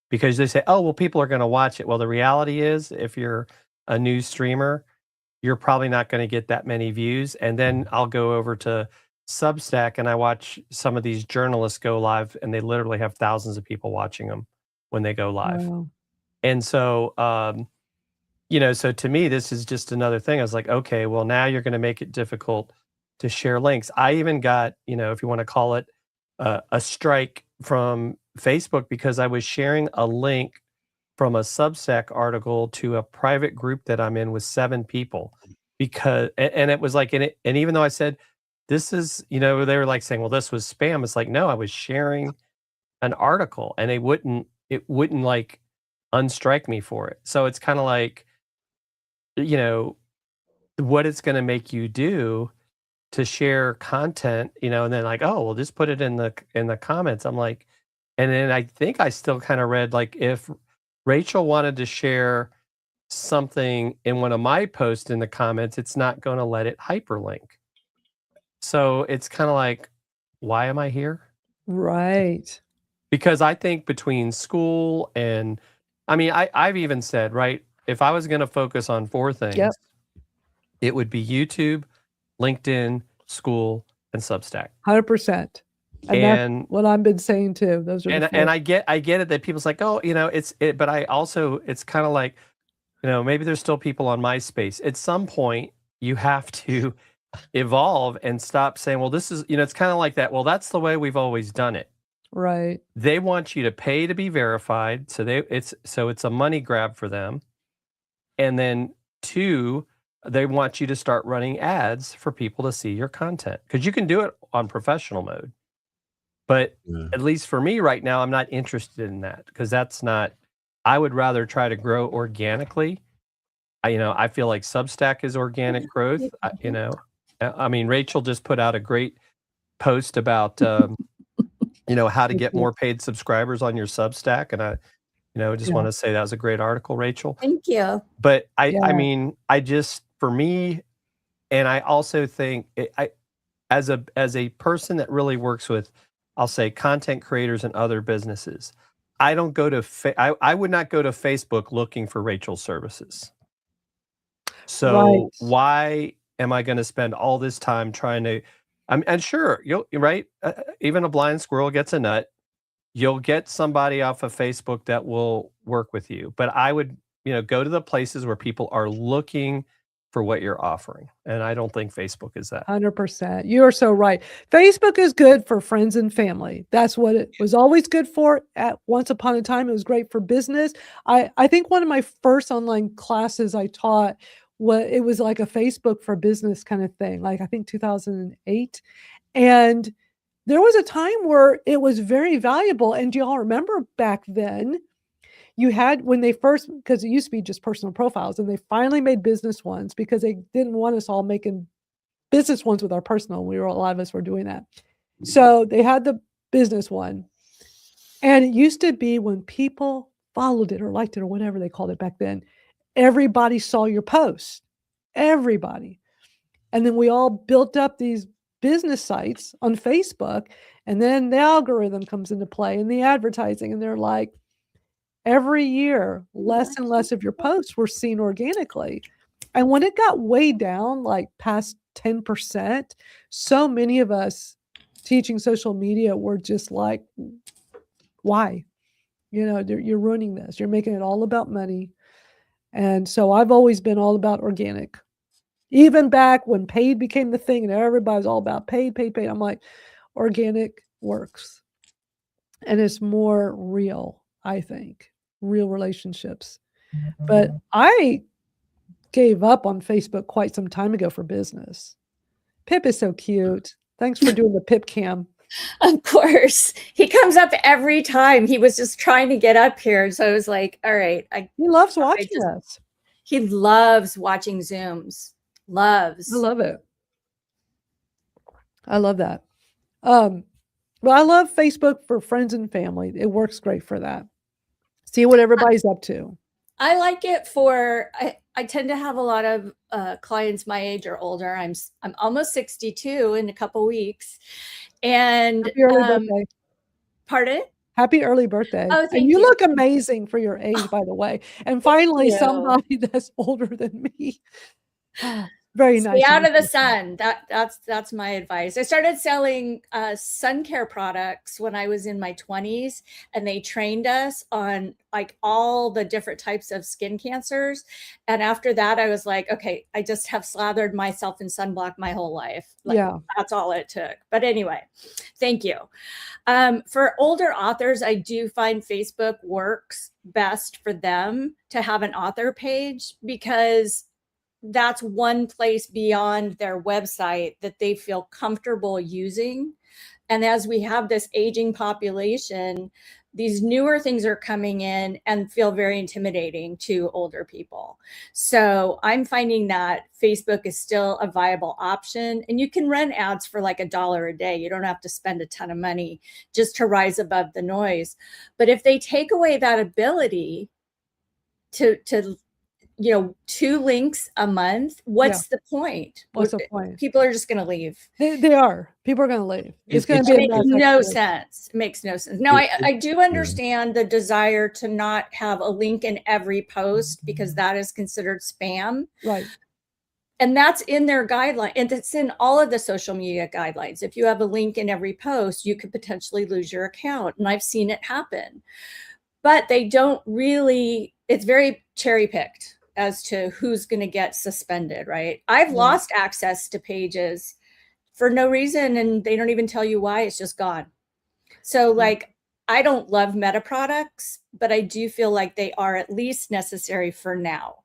Because they say, oh, well, people are going to watch it. Well, the reality is if you're a new streamer, you're probably not going to get that many views. And then I'll go over to Substack and I watch some of these journalists go live and they literally have thousands of people watching them when they go live. Wow. And so, so to me, this is just another thing. I was like, okay, well, now you're going to make it difficult to share links. I even got, if you want to call it a strike from Facebook because I was sharing a link from a Substack article to a private group that I'm in with 7 people because, and it was like, and even though I said, this is, they were like saying, well, this was spam. It's like, no, I was sharing an article and it wouldn't like unstrike me for it. So it's kind of like, what it's going to make you do to share content, and then like, oh, well, just put it in the comments. I'm like, and then I think I still kind of read like if Rachel wanted to share something in one of my posts in the comments, it's not going to let it hyperlink. So it's kind of like, why am I here? Right. Because I think between SKOOL and, I've even said, right, if I was going to focus on 4 things, it would be YouTube, LinkedIn, SKOOL, and Substack. 100%. And that's what I've been saying too. Those are and I get it that people's like, oh, but I also, it's kind of like, maybe there's still people on MySpace. At some point, you have to evolve and stop saying, well, this is, it's kind of like that. Well, that's the way we've always done it. Right. They want you to pay to be verified. So it's a money grab for them. And then 2, they want you to start running ads for people to see your content because you can do it on professional mode. But at least for me right now, I'm not interested in that because that's not, I would rather try to grow organically. I feel like Substack is organic growth. Rachel just put out a great post about, how to get more paid subscribers on your Substack. And I just want to say that was a great article, Rachel. Thank you. But I just, for me, and I also think as a person that really works with, I'll say content creators and other businesses, I don't go to, I would not go to Facebook looking for Rachel's services. So why am I going to spend all this time trying to, and sure, you're right. Even a blind squirrel gets a nut. You'll get somebody off of Facebook that will work with you. But I would, go to the places where people are looking for what you're offering. And I don't think Facebook is that. 100%. You are so right. Facebook is good for friends and family. That's what it was always good for. At once upon a time, it was great for business. I think one of my first online classes I taught, it was like a Facebook for business kind of thing, like I think 2008. And there was a time where it was very valuable. And do y'all remember back then, you had when they first, because it used to be just personal profiles, and they finally made business ones because they didn't want us all making business ones with our personal. A lot of us were doing that. So they had the business one. And it used to be when people followed it or liked it or whatever they called it back then, everybody saw your post. Everybody. And then we all built up these business sites on Facebook. And then the algorithm comes into play and the advertising. And they're like, every year, less and less of your posts were seen organically. And when it got way down, like past 10%, so many of us teaching social media were just like, why? You're ruining this. You're making it all about money. And so I've always been all about organic. Even back when paid became the thing and everybody's all about paid. I'm like, organic works. And it's more real, I think. Real relationships. But I gave up on Facebook quite some time ago for business. Pip is so cute. Thanks for doing the Pip cam. Of course. He comes up every time. He was just trying to get up here. So I was like, all right. He loves watching us. He loves watching Zooms. Loves. I love it. I love that. Well, I love Facebook for friends and family. It works great for that. See what everybody's up to. I like it for, I tend to have a lot of clients my age or older. I'm almost 62 in a couple weeks. And Happy early birthday. Pardon? Happy early birthday. Oh, And thank you you. look amazing for your age, by the way. And finally, you. somebody that's older than me. Very nice. Stay out you. of the sun. That's my advice. I started selling sun care products when I was in my 20s, and they trained us on like all the different types of skin cancers. And after that, I was like, okay, I just have slathered myself in sunblock my whole life. Like, Yeah. that's all it took. But anyway, thank you. For older authors, I do find Facebook works best for them to have an author page, because that's one place beyond their website that they feel comfortable using. And as we have this aging population, these newer things are coming in and feel very intimidating to older people. So I'm finding that Facebook is still a viable option, and you can run ads for like $1 a day. You don't have to spend a ton of money just to rise above the noise. But if they take away that ability to 2 links a month, what's the point? What's the point? People are just going to leave. They are. People are going to leave. It's going It to be makes no sense. It makes no sense. No, I do understand the desire to not have a link in every post, because that is considered spam. Right. And that's in their guideline. And it's in all of the social media guidelines. If you have a link in every post, you could potentially lose your account. And I've seen it happen. But they don't really, it's very cherry picked as to who's going to get suspended, right? I've lost access to pages for no reason, and they don't even tell you why. It's just gone. So like, I don't love meta products, but I do feel like they are at least necessary for now.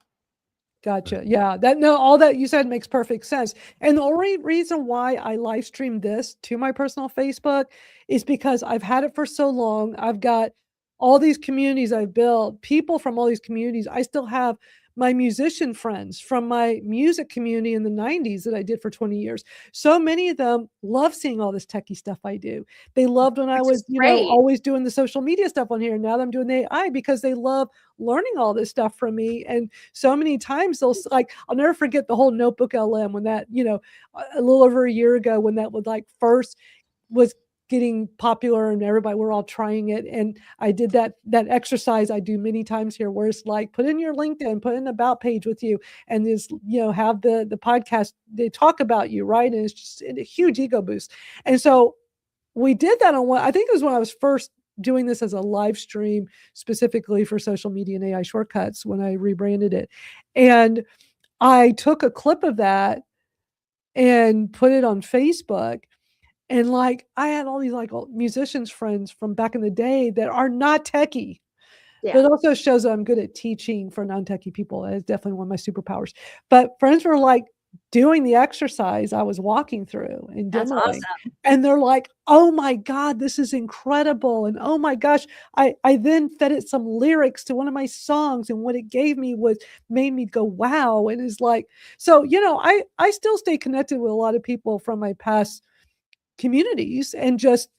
Gotcha. Yeah, all that you said makes perfect sense. And the only reason why I live streamed this to my personal Facebook is because I've had it for so long. I've got all these communities I've built, people from all these communities. I still have my musician friends from my music community in the 90s that I did for 20 years. So many of them love seeing all this techie stuff I do. They loved when I was, always doing the social media stuff on here. Now that I'm doing the AI, because they love learning all this stuff from me. And so many times they'll I'll never forget the whole Notebook LM when that, a little over a year ago, when that was like first was getting popular and everybody, we're all trying it. And I did that exercise I do many times here, where it's like, put in your LinkedIn, put in an about page with you, and this, have the podcast, they talk about you, right? And it's just a huge ego boost. And so we did that on I think it was when I was first doing this as a live stream specifically for social media and AI shortcuts, when I rebranded it. And I took a clip of that and put it on Facebook. And I had all these musicians friends from back in the day that are not techie. Yeah. But it also shows that I'm good at teaching for non-techie people. It's definitely one of my superpowers. But friends were doing the exercise I was walking through and demoing. That's awesome. And they're like, oh my God, this is incredible. And oh my gosh, I then fed it some lyrics to one of my songs. And what it gave me made me go, wow. And it's so, I still stay connected with a lot of people from my past communities, and just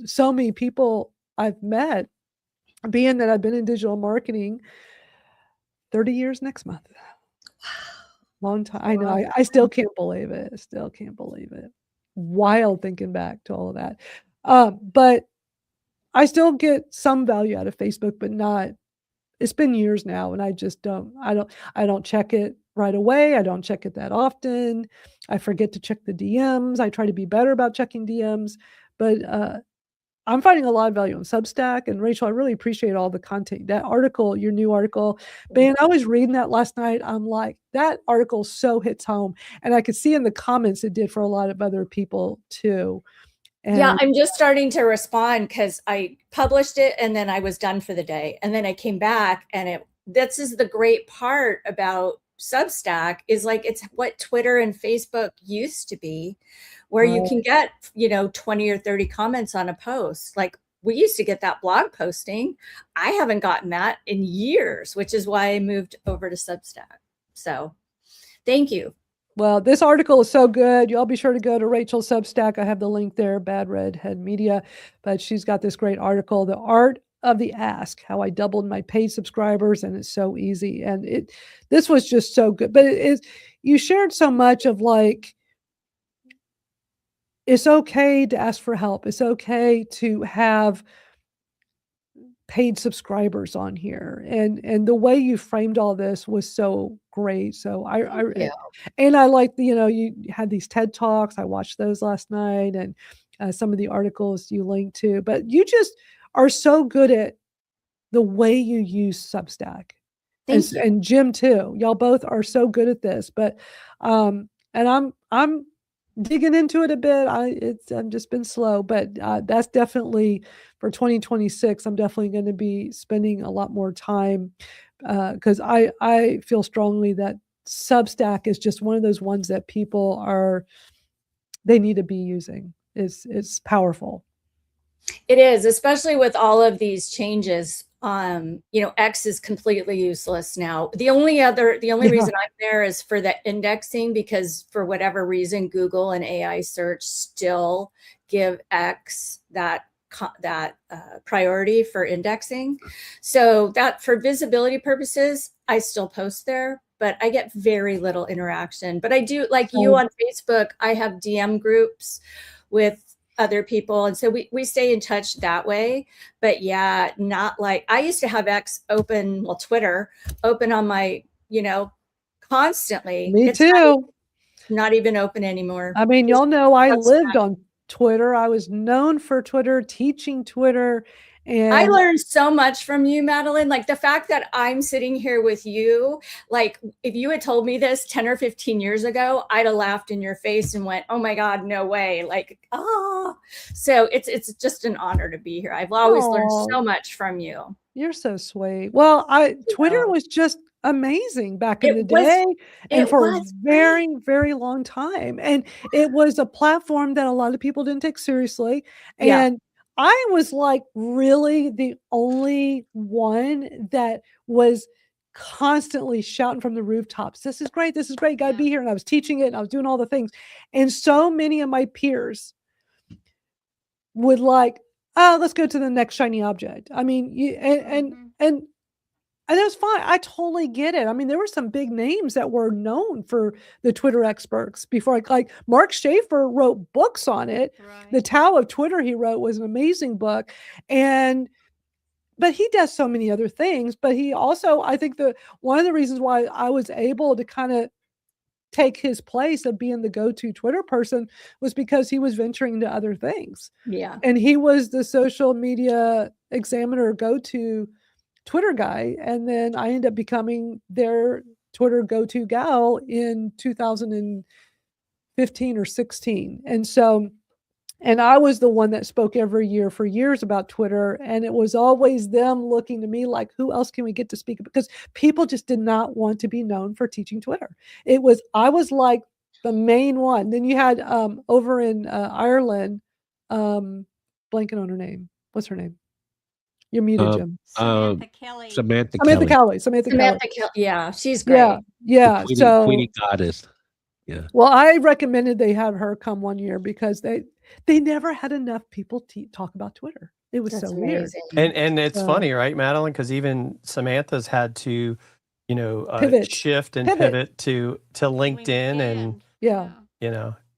so many people I've met, being that I've been in digital marketing 30 years next month. Wow. Long time. I know. I still can't believe it. Wild thinking back to all of that. But I still get some value out of Facebook, but not, it's been years now, and I just don't check it right away. I don't check it that often. I forget to check the DMs. I try to be better about checking DMs, but I'm finding a lot of value on Substack. And Rachel, I really appreciate all the content. That article, your new article, man, I was reading that last night. I'm like, that article so hits home. And I could see in the comments it did for a lot of other people too. And yeah, I'm just starting to respond, because I published it and then I was done for the day. And then I came back, and this is the great part about Substack, is it's what Twitter and Facebook used to be, where you can get, 20 or 30 comments on a post. We used to get that blog posting. I haven't gotten that in years, which is why I moved over to Substack. So thank you. Well, this article is so good. Y'all be sure to go to Rachel's Substack. I have the link there, Bad Redhead Media. But she's got this great article, The Art of the Ask, How I Doubled My Paid Subscribers, and it's so easy. And this was just so good. But it is, you shared so much of like, it's okay to ask for help. It's okay to have paid subscribers on here, and the way you framed all this was so great. So Yeah. and I like the, you had these TED Talks. I watched those last night, and some of the articles you linked to, but you just are so good at the way you use Substack. Thank you. And Jim too. Y'all both are so good at this, but and I'm digging into it a bit. I've just been slow, but that's definitely for 2026. I'm definitely going to be spending a lot more time because I feel strongly that Substack is just one of those ones that people they need to be using. It's powerful. It is, especially with all of these changes. X is completely useless now. The only reason I'm there is for the indexing, because for whatever reason, Google and AI search still give X that priority for indexing. So that for visibility purposes, I still post there, but I get very little interaction. But I do, like you on Facebook, I have DM groups with other people, and so we stay in touch that way. But yeah, not like I used to have X open, Twitter open on my, constantly. Me too. Not even open anymore. I mean, y'all know I lived on Twitter. I was known for Twitter, teaching Twitter. And I learned so much from you, Madalyn. Like the fact that I'm sitting here with you, like if you had told me this 10 or 15 years ago, I'd have laughed in your face and went, oh my God, no way. Like, so it's just an honor to be here. I've always learned so much from you. You're so sweet. Well, Twitter was just amazing back in the day, and for a very, very long time. And it was a platform that a lot of people didn't take seriously. And I was like really the only one that was constantly shouting from the rooftops, this is great, gotta be here. And I was teaching it, and I was doing all the things. And so many of my peers would like, oh, let's go to the next shiny object. I mean, and that's fine. I totally get it. I mean, there were some big names that were known for the Twitter experts before. Like Mark Schaefer wrote books on it. Right. The Tao of Twitter he wrote was an amazing book. But he does so many other things. But he also, I think one of the reasons why I was able to kind of take his place of being the go-to Twitter person was because he was venturing into other things. Yeah. And he was the social media examiner go-to Twitter guy. And then I ended up becoming their Twitter go-to gal in 2015 or 16. And I was the one that spoke every year for years about Twitter. And it was always them looking to me like, who else can we get to speak? Because people just did not want to be known for teaching Twitter. I was like the main one. Then you had over in Ireland, blanking on her name. What's her name? You're muted, Jim. Samantha Kelly. Samantha Kelly. Yeah, she's great. Yeah. Queenie Goddess. Yeah. Well, I recommended they have her come one year because they never had enough people talk about Twitter. It was so weird. And it's funny, right, Madalyn? Because even Samantha's had to, shift and pivot to LinkedIn and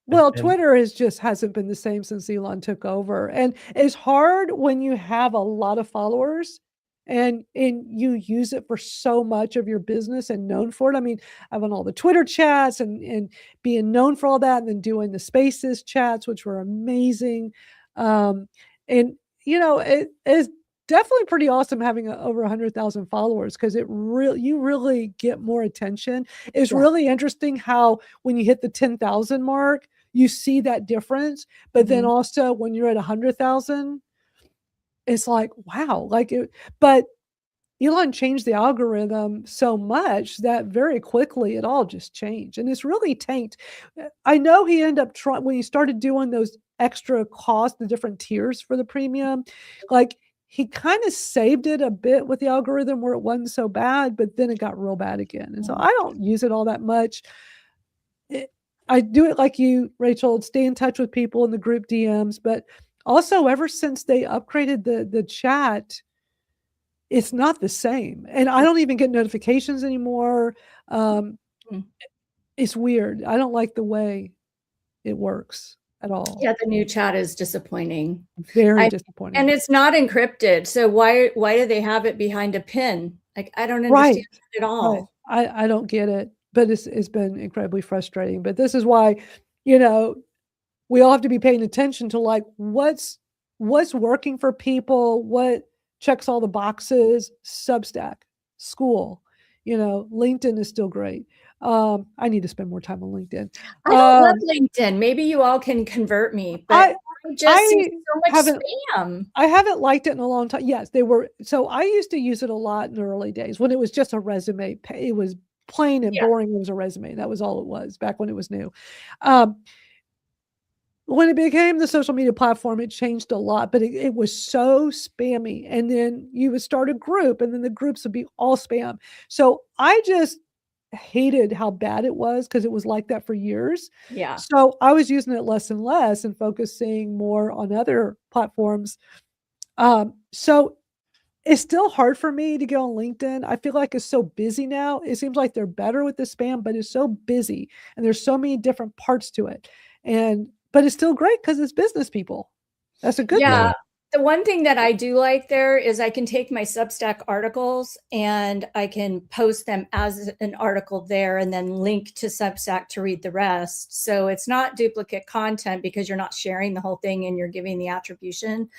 Well, Twitter hasn't been the same since Elon took over. And it's hard when you have a lot of followers and you use it for so much of your business and known for it. I mean, I've on all the Twitter chats and being known for all that, and then doing the Spaces chats, which were amazing. It is definitely pretty awesome having over 100,000 followers because you really get more attention. It's really interesting how when you hit the 10,000 mark, you see that difference. But then also when you're at 100,000, it's like, wow, but Elon changed the algorithm so much that very quickly it all just changed. And it's really tanked. I know he ended up when he started doing those extra costs, the different tiers for the premium, like he kind of saved it a bit with the algorithm where it wasn't so bad, but then it got real bad again. And so I don't use it all that much. I do it like you, Rachel, stay in touch with people in the group DMs, but also ever since they upgraded the chat, it's not the same. And I don't even get notifications anymore. It's weird. I don't like the way it works at all. Yeah, the new chat is disappointing. Very disappointing. And it's not encrypted. So why do they have it behind a pin? Like, I don't understand it at all. Right. I don't get it, but it's been incredibly frustrating. But this is why, you know, we all have to be paying attention to like what's working for people, what checks all the boxes. Substack, SKOOL, you know, LinkedIn is still great. I need to spend more time on LinkedIn. I don't love LinkedIn. Maybe you all can convert me, but I just see so much spam. I haven't liked it in a long time. Yes, they were. So I used to use it a lot in the early days when it was just a resume. It was plain and boring. It was a resume. That was all it was back when it was new. When it became the social media platform, it changed a lot, but it was so spammy. And then you would start a group and then the groups would be all spam. So I just hated how bad it was because it was like that for years. Yeah. So I was using it less and less and focusing more on other platforms. So it's still hard for me to get on LinkedIn. I feel like it's so busy now. It seems like they're better with the spam, but it's so busy and there's so many different parts to it. But it's still great because it's business people. That's a good thing. The one thing that I do like there is I can take my Substack articles and I can post them as an article there and then link to Substack to read the rest. So it's not duplicate content because you're not sharing the whole thing and you're giving the attribution.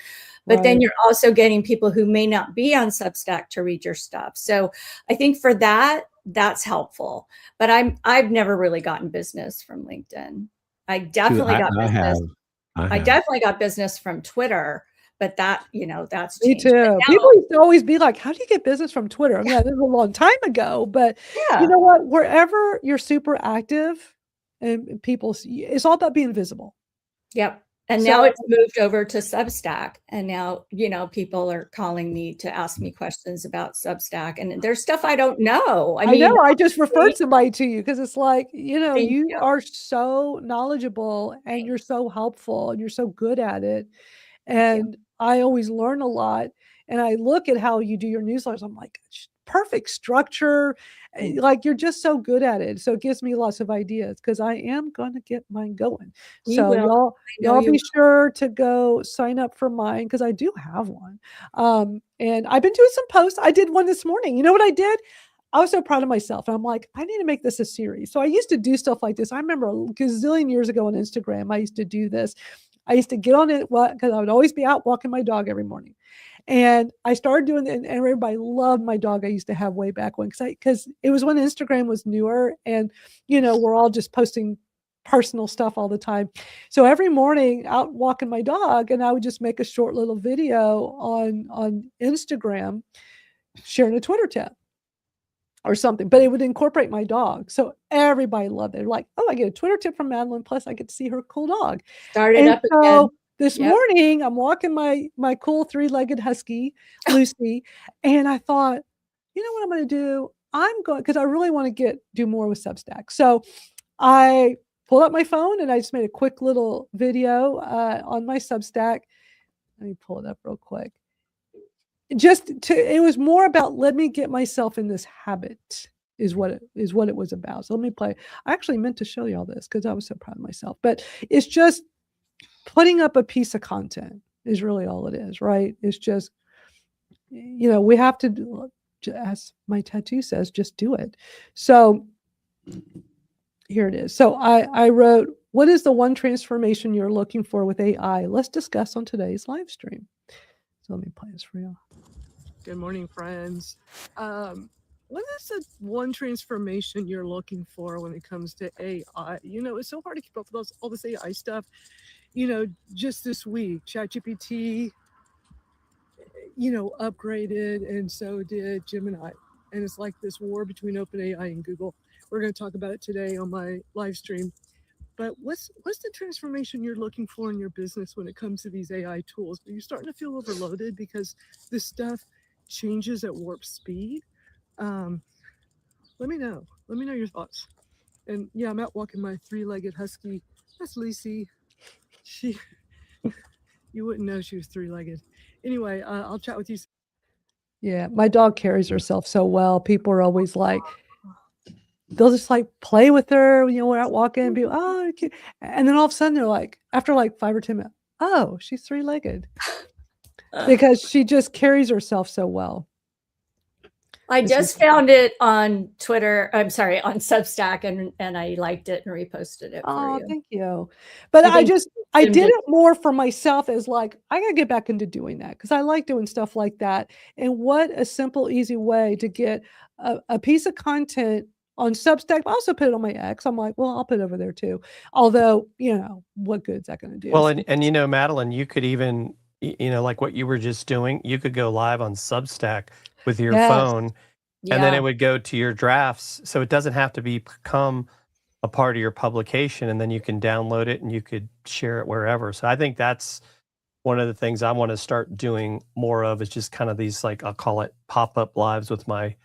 But then you're also getting people who may not be on Substack to read your stuff. So I think for that, that's helpful. But I've never really gotten business from LinkedIn. I definitely got business. I definitely got business from Twitter. But that, you know, that's changed. Me too. People used to always be like, how do you get business from Twitter? I mean, this was a long time ago, but you know what? Wherever you're super active and people, it's all about being visible. Yep. And now it's moved over to Substack. And now, you know, people are calling me to ask me questions about Substack. And there's stuff I don't know. I mean, I just referred somebody to you because it's like, you know, you are so knowledgeable and you're so helpful and you're so good at it. And I always learn a lot. And I look at how you do your newsletters. I'm like, perfect structure. Like you're just so good at it. So it gives me lots of ideas because I am going to get mine going. So y'all be sure to go sign up for mine because I do have one. And I've been doing some posts. I did one this morning. You know what I did? I was so proud of myself. And I'm like, I need to make this a series. So I used to do stuff like this. I remember a gazillion years ago on Instagram, I used to do this. I used to get on it because I would always be out walking my dog every morning. And I started doing it, and everybody loved my dog I used to have way back when, because it was when Instagram was newer and, you know, we're all just posting personal stuff all the time. So every morning out walking my dog, and I would just make a short little video on Instagram, sharing a Twitter tip or something, but it would incorporate my dog. So everybody loved it. They're like, oh, I get a Twitter tip from Madalyn, plus I get to see her cool dog. Started up again. This morning, I'm walking my cool 3-legged husky, Lucy, and I thought, you know what I'm going to do? I'm going, because I really want to do more with Substack. So I pulled up my phone and I just made a quick little video on my Substack. Let me pull it up real quick. It was more about, let me get myself in this habit is what it was about. So let me play. I actually meant to show you all this because I was so proud of myself, but it's just putting up a piece of content is really all it is, right? It's just, you know, we have to, as my tattoo says, just do it. So here it is. So I wrote, what is the one transformation you're looking for with AI? Let's discuss on today's live stream. So let me play this for you. Good morning, friends. What is the one transformation you're looking for when it comes to AI? You know, it's so hard to keep up with all this AI stuff. You know, just this week, ChatGPT, you know, upgraded, and so did Gemini. And it's like this war between OpenAI and Google. We're going to talk about it today on my live stream. But what's the transformation you're looking for in your business when it comes to these AI tools? Are you starting to feel overloaded because this stuff changes at warp speed? Let me know. Let me know your thoughts. And yeah, I'm out walking my 3-legged husky. That's Lucy. She, you wouldn't know she was 3-legged. Anyway, I'll chat with you. Yeah, my dog carries herself so well. People are always like, they'll just like play with her. We're out walking and be, oh, cute. And then all of a sudden they're like, after like 5 or 10 minutes, oh, she's 3-legged because she just carries herself so well. I just found it on Twitter. I'm sorry, on Substack, and I liked it and reposted it for Oh, you. thank you. But I did it more for myself as like, I got to get back into doing that because I like doing stuff like that. And what a simple, easy way to get a piece of content on Substack. I also put it on my X. I'm like, well, I'll put it over there too. Although, what good's that going to do? Well, and Madalyn, you could even, like what you were just doing, you could go live on Substack with your phone, and then it would go to your drafts. So it doesn't have to become a part of your publication, and then you can download it and you could share it wherever. So I think that's one of the things I want to start doing more of, is just kind of these, like, I'll call it pop-up lives with my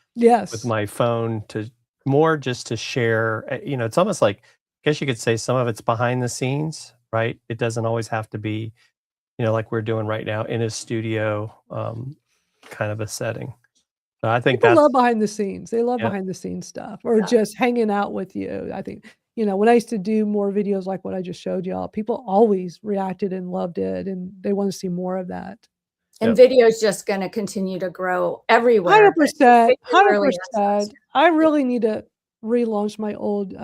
phone, to more just to share. It's almost like, I guess you could say some of it's behind the scenes, right? It doesn't always have to be, like we're doing right now in a studio kind of a setting. So I think people love behind the scenes. They love behind the scenes stuff, or just hanging out with you. I think, when I used to do more videos like what I just showed y'all, people always reacted and loved it, and they want to see more of that. And video is just going to continue to grow everywhere. 100%. 100%. I really need to relaunch my old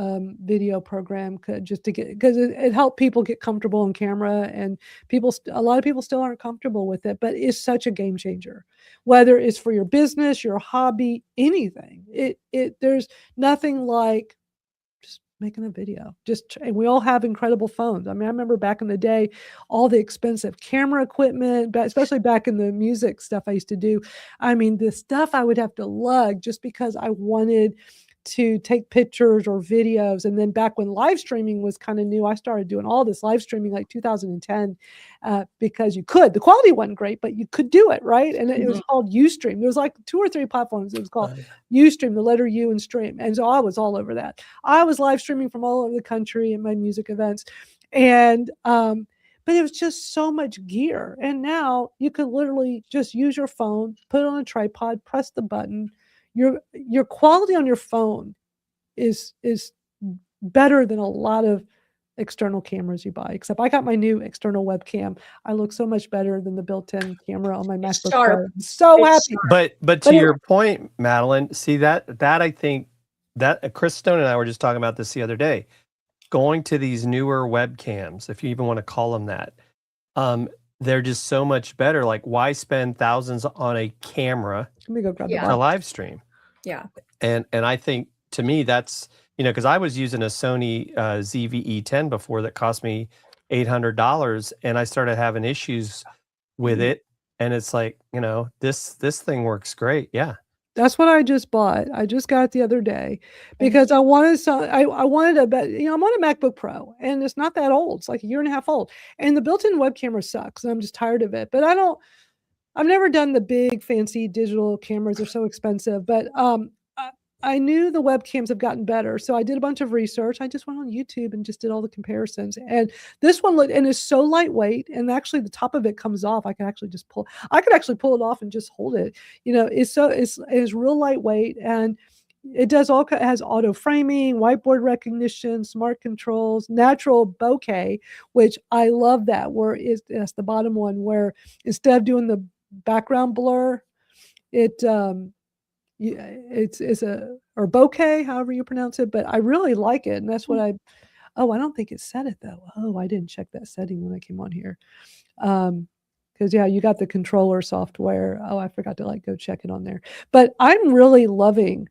video program because it helped people get comfortable on camera, and a lot of people still aren't comfortable with it, but it's such a game changer, whether it's for your business, your hobby, anything. There's nothing like just making a video. And we all have incredible phones. I mean, I remember back in the day, all the expensive camera equipment, but especially back in the music stuff I used to do. I mean, the stuff I would have to lug just because I wanted to take pictures or videos. And then back when live streaming was kind of new, I started doing all this live streaming like 2010 because you could. The quality wasn't great, but you could do it, right? And it was called Ustream. There was like 2 or 3 platforms. It was called Ustream, the letter U and stream. And so I was all over that. I was live streaming from all over the country in my music events. And but it was just so much gear. And now you could literally just use your phone, put it on a tripod, press the button. Your quality on your phone is better than a lot of external cameras you buy. Except I got my new external webcam. I look so much better than the built-in camera on my MacBook Pro. I'm so happy. But to your point, Madalyn, see that I think that Chris Stone and I were just talking about this the other day. Going to these newer webcams, if you even want to call them that, they're just so much better. Like, why spend thousands on a camera Let me go grab for a live stream? Yeah. And I think, to me, that's, because I was using a Sony ZV-E10 before that cost me $800, and I started having issues with it. And it's like, this thing works great. Yeah. That's what I just bought. I just got it the other day because I wanted I wanted I'm on a MacBook Pro, and it's not that old. It's like a year and a half old, and the built-in web camera sucks, and I'm just tired of it. But I've never done the big fancy digital cameras. They're so expensive, but I knew the webcams have gotten better. So I did a bunch of research. I just went on YouTube and just did all the comparisons. And this one is so lightweight, and actually the top of it comes off. I could actually pull it off and just hold it. It's real lightweight, and it has auto framing, whiteboard recognition, smart controls, natural bokeh, which I love that, that's the bottom one, where instead of doing the background blur, it's or bokeh, however you pronounce it, but I really like it. And that's what I don't think it said it though. Oh, I didn't check that setting when I came on here. Because you got the controller software. Oh, I forgot to go check it on there. But I'm really loving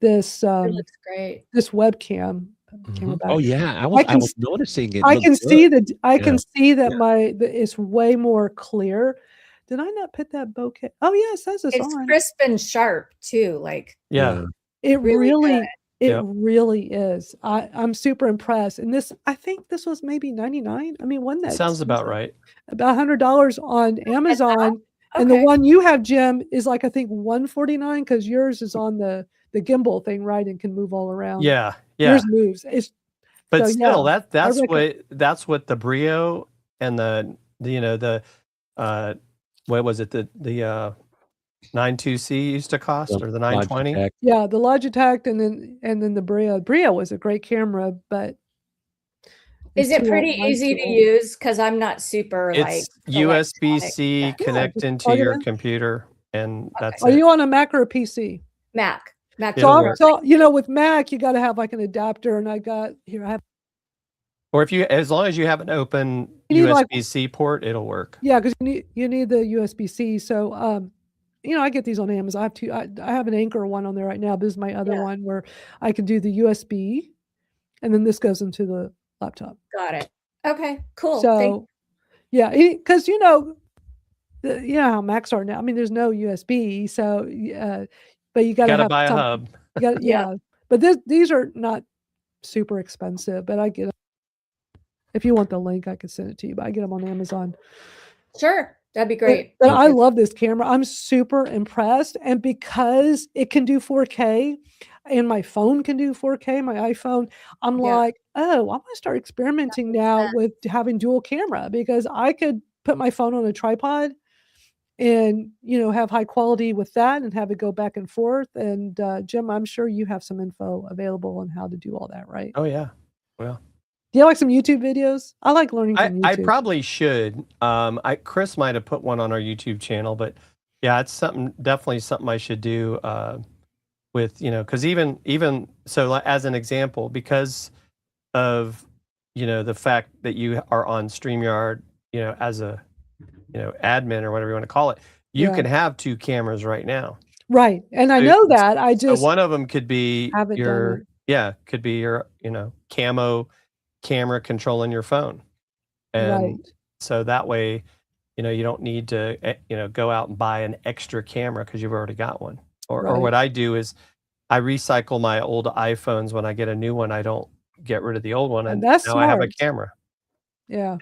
this. It looks great. This webcam. Oh yeah, I was noticing it. I can see that. I can see that it's way more clear. Did I not put that bokeh? Oh yeah, it says it's on. Crisp and sharp too. It really good. is. I'm super impressed. And I think this was maybe $99. I mean, that sounds about right. About $100 on Amazon. And the one you have, Jim, is I think $149 because yours is on the the gimbal thing, right, and can move all around. Yeah, yeah. Yours moves. It's But so, still, yeah, that's recommend- what the Brio and the what was it, the 92C used to cost, or the 920? Logitech. yeah, the Logitech and then the Brio. Brio was a great camera, but Is it's it too pretty old. Mine's easy too to old. use? Because I'm not super It's like USB-C, electronic. Yeah, connect just into plug it your in. computer, and that's Are it. you on a Mac or a PC? Mac. Mac. It'll So, work. so you know, with Mac, you got to have like an adapter, and I have. Or as long as you have an open You need, like- USB-C port, it'll work. Yeah, because you need the USB-C. So, I get these on Amazon. I have two. I have an Anchor one on there right now. But this is my other one where I can do the USB, and then this goes into the laptop. Got it. Okay, cool. So, yeah, because you know how Macs are now. I mean, there's no USB, so but you got to Gotta have buy a something. hub. You gotta, yeah, but these are not super expensive. But I get them. If you want the link, I could send it to you. But I get them on Amazon. Sure, that'd be great. But I love this camera. I'm super impressed, and because it can do 4K, and my phone can do 4K, my iPhone, I'm like, oh, I'm gonna start experimenting now with having dual camera, because I could put my phone on a tripod and have high quality with that and have it go back and forth. And Jim, I'm sure you have some info available on how to do all that, right? Oh yeah. Well, do you like some YouTube videos? I like learning from YouTube. I probably should. Chris might have put one on our YouTube channel, but yeah, it's definitely something I should do. With because even so, as an example, because of the fact that you are on StreamYard, as a admin or whatever you want to call it, you can have two cameras right now. Right, and I know that. I just one of them could be haven't done it. could be your camo camera controlling your phone, and Right. so that way you don't need to go out and buy an extra camera because you've already got one. Or what I do is I recycle my old iPhones. When I get a new one, I don't get rid of the old one, and that's now I have a smart. camera. Yeah.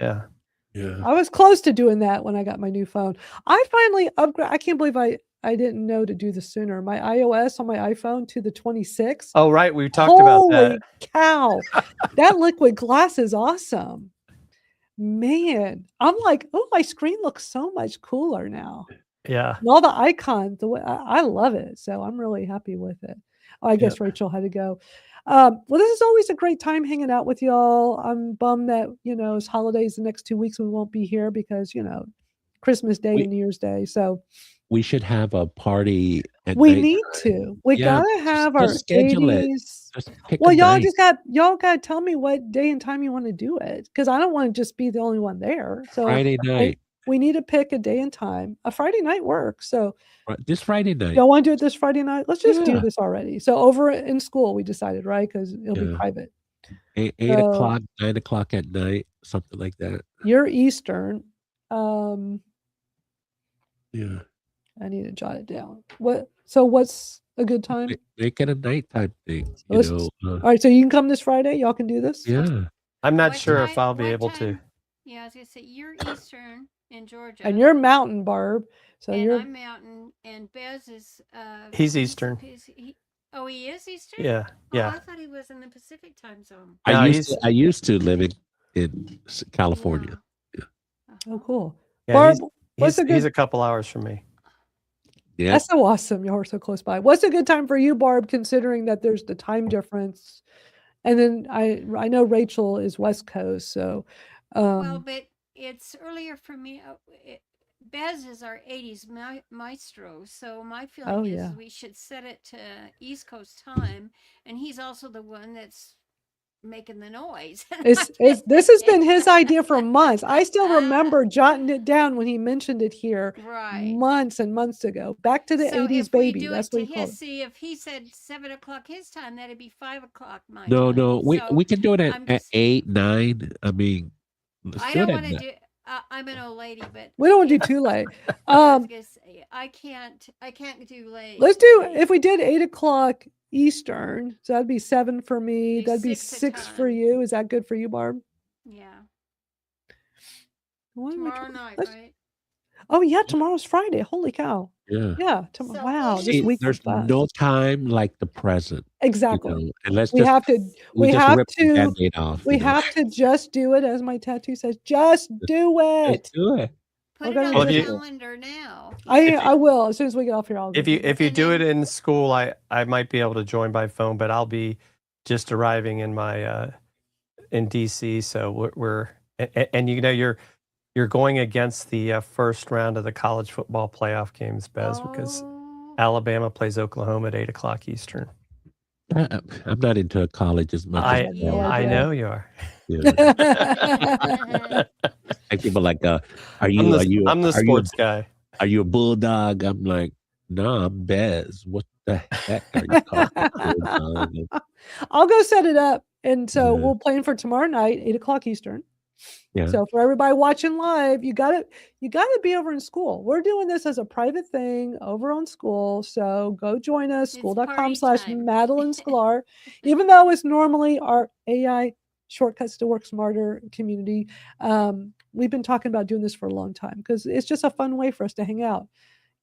Yeah. I was close to doing that when I got my new phone. I finally upgrade. I can't believe I didn't know to do this sooner. My iOS on my iPhone to the 26. Oh, right. We talked about that. Holy cow. That liquid glass is awesome. Man, I'm like, oh, my screen looks so much cooler now. Yeah. And all the icons, the way I love it. So I'm really happy with it. Oh, I guess Rachel had to go. Well, this is always a great time hanging out with y'all. I'm bummed that, it's holidays the next 2 weeks. We won't be here because, Christmas Day and New Year's Day. So we should have a party. We need to. We gotta have our schedule 80s. Pick Well, a y'all night. y'all gotta tell me what day and time you want to do it, because I don't want to just be the only one there. So Friday night. we need to pick a day and time. A Friday night works. So This Friday night. y'all want to do it this Friday night? Let's just do Yeah. this already. So over in school, we decided, right? Because it'll be Yeah. private. 8 So- o'clock, 9 o'clock at night, something like that. You're Eastern. Yeah. I need to jot it down. What's a good time? Make it a nighttime thing. Let's- all right, so you can come this Friday. Y'all can do this. Yeah. I'm not What sure if time- I'll be what able to. time? Yeah, I was gonna say you're Eastern in Georgia, And you're Mountain, Barb. So and you're I'm Mountain, and Bez is. He's Eastern. He is Eastern. Yeah. Oh, Yeah. I thought he was in the Pacific time zone. No, I used to live in California. oh cool. Yeah, Barb, he's a good? a couple hours from me. Yeah. That's so awesome. Y'all are so close by. What's a good time for you, Barb? Considering that there's the time difference, and then I know Rachel is West Coast, so. Well, but it's earlier for me. Bez is our 80s maestro, so my feeling is yeah. we should set it to East Coast time, and he's also the one that's making the noise. This has been his idea for months. I still remember jotting it down when he mentioned it here Right. months and months ago. Back to the So 80s if we baby. do That's it what to he called his, it. see if he said 7 o'clock his time, that'd be 5 o'clock my No, time. no. We So we can do it I'm at just- 8, 9. I mean, let's I do don't it want at to night. do. I'm an old lady, but We don't want to do too late. I was Um, gonna say, I can't do late. let's do, if we did 8 o'clock Eastern, so that'd be 7 for me. Be That'd be 6 6 for time. you. Is that good for you, Barb? Yeah, Why don't we tomorrow try- night, let's- right? Oh yeah, tomorrow's Friday. Holy cow. Yeah. Yeah. So Wow. This See, week there's went no fast. time like the present, Exactly. and let's We just have to. we We just have rip the to. Band-Aid off, We have to just do it, as my tattoo says. Just do Just it. do it. put We're it gonna on Well, the if just. you calendar now. I will as soon as we get off here. I'll go if do you that. if you And do it then in school, I might be able to join by phone, but I'll be just arriving in my in DC, so we're and you know you're going against the first round of the college football playoff games, Bez, because oh, Alabama plays Oklahoma at 8 o'clock Eastern. I'm not into college as much I as had no I idea. know you are. yeah. Like people like, are you I'm the sports guy. are you a bulldog? I'm like, no, I'm Bez. What the heck are you calling me bulldog? I'll go set it up, and so Yeah. we'll plan for tomorrow night, 8 o'clock Eastern. Yeah. So for everybody watching live, you gotta be over in school. We're doing this as a private thing over on School. So go join us, it's party time. school.com/Madalyn Sklar. Even though it's normally our AI shortcuts to work smarter community, we've been talking about doing this for a long time because it's just a fun way for us to hang out.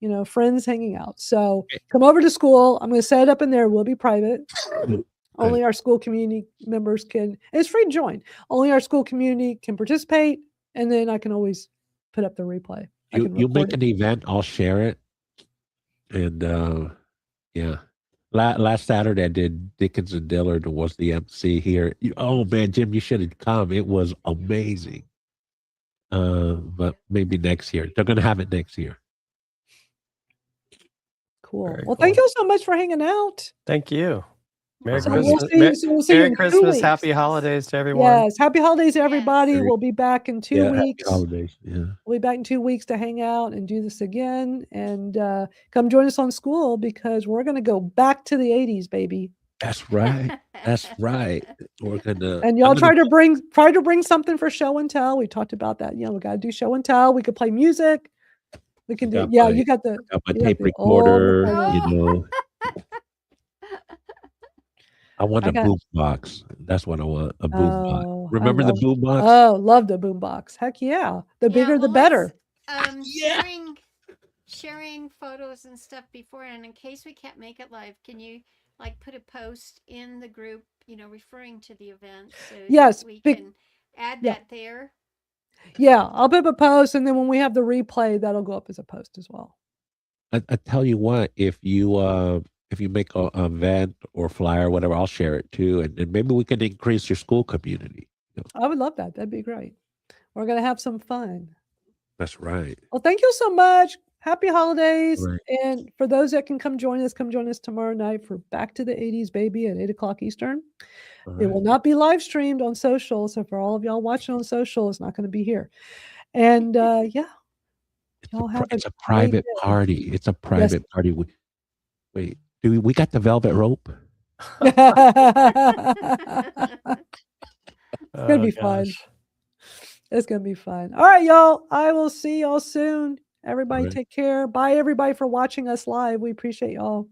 You know, friends hanging out. So come over to School. I'm going to set it up in there. We'll be private. Only our school community members can, and it's free to join. Only our school community can participate, and then I can always put up the replay. You make an event, I'll share it. And yeah. Last Saturday I did Dickens and Dillard was the MC here. Oh man, Jim, you should have come. It was amazing. But maybe next year. They're gonna have it next year. Cool. Very Well, cool. thank you so much for hanging out. Thank you. Merry So Christmas. we'll see you Merry in 2 Christmas. weeks. Happy holidays to everyone. Yes, happy holidays, Yes. everybody. Merry- We'll be back in 2 Yeah, weeks. happy holidays. Yeah. We'll be back in 2 weeks to hang out and do this again. And come join us on School because we're going to go back to the 80s, baby. That's right. That's right. We're gonna And y'all try to bring something for show and tell. We talked about that. You know, we got to do show and tell. We could play music. We can do. Yeah, you got the my you got tape the old recorder, recording. you know. I want I a got- boom box. That's what I want. A boom Oh, box. I Remember the love- boom box? Oh, love the boombox. Heck yeah. The bigger, the well, better. let's, sharing photos and stuff before, and in case we can't make it live, can you like put a post in the group, referring to the event, so Yes, we be- can add yeah. that there? Yeah, I'll put up a post, and then when we have the replay, that'll go up as a post as well. I tell you what, if you make a event or flyer or whatever, I'll share it too, and maybe we can increase your school community. I would love that. That'd be great. We're gonna have some fun. That's right. Well, thank you so much. Happy holidays. Right. And for those that can come join us tomorrow night for Back to the 80s, baby, at 8 o'clock Eastern. All It right. will not be live streamed on social. So for all of y'all watching on social, it's not going to be here. And yeah, y'all have It's a great private day. party. It's a private party. Wait, we got the velvet rope? It's gonna be fun. Gosh. It's gonna be fun. All right, y'all. I will see y'all soon. Everybody Right. take care. Bye, everybody, for watching us live. We appreciate y'all.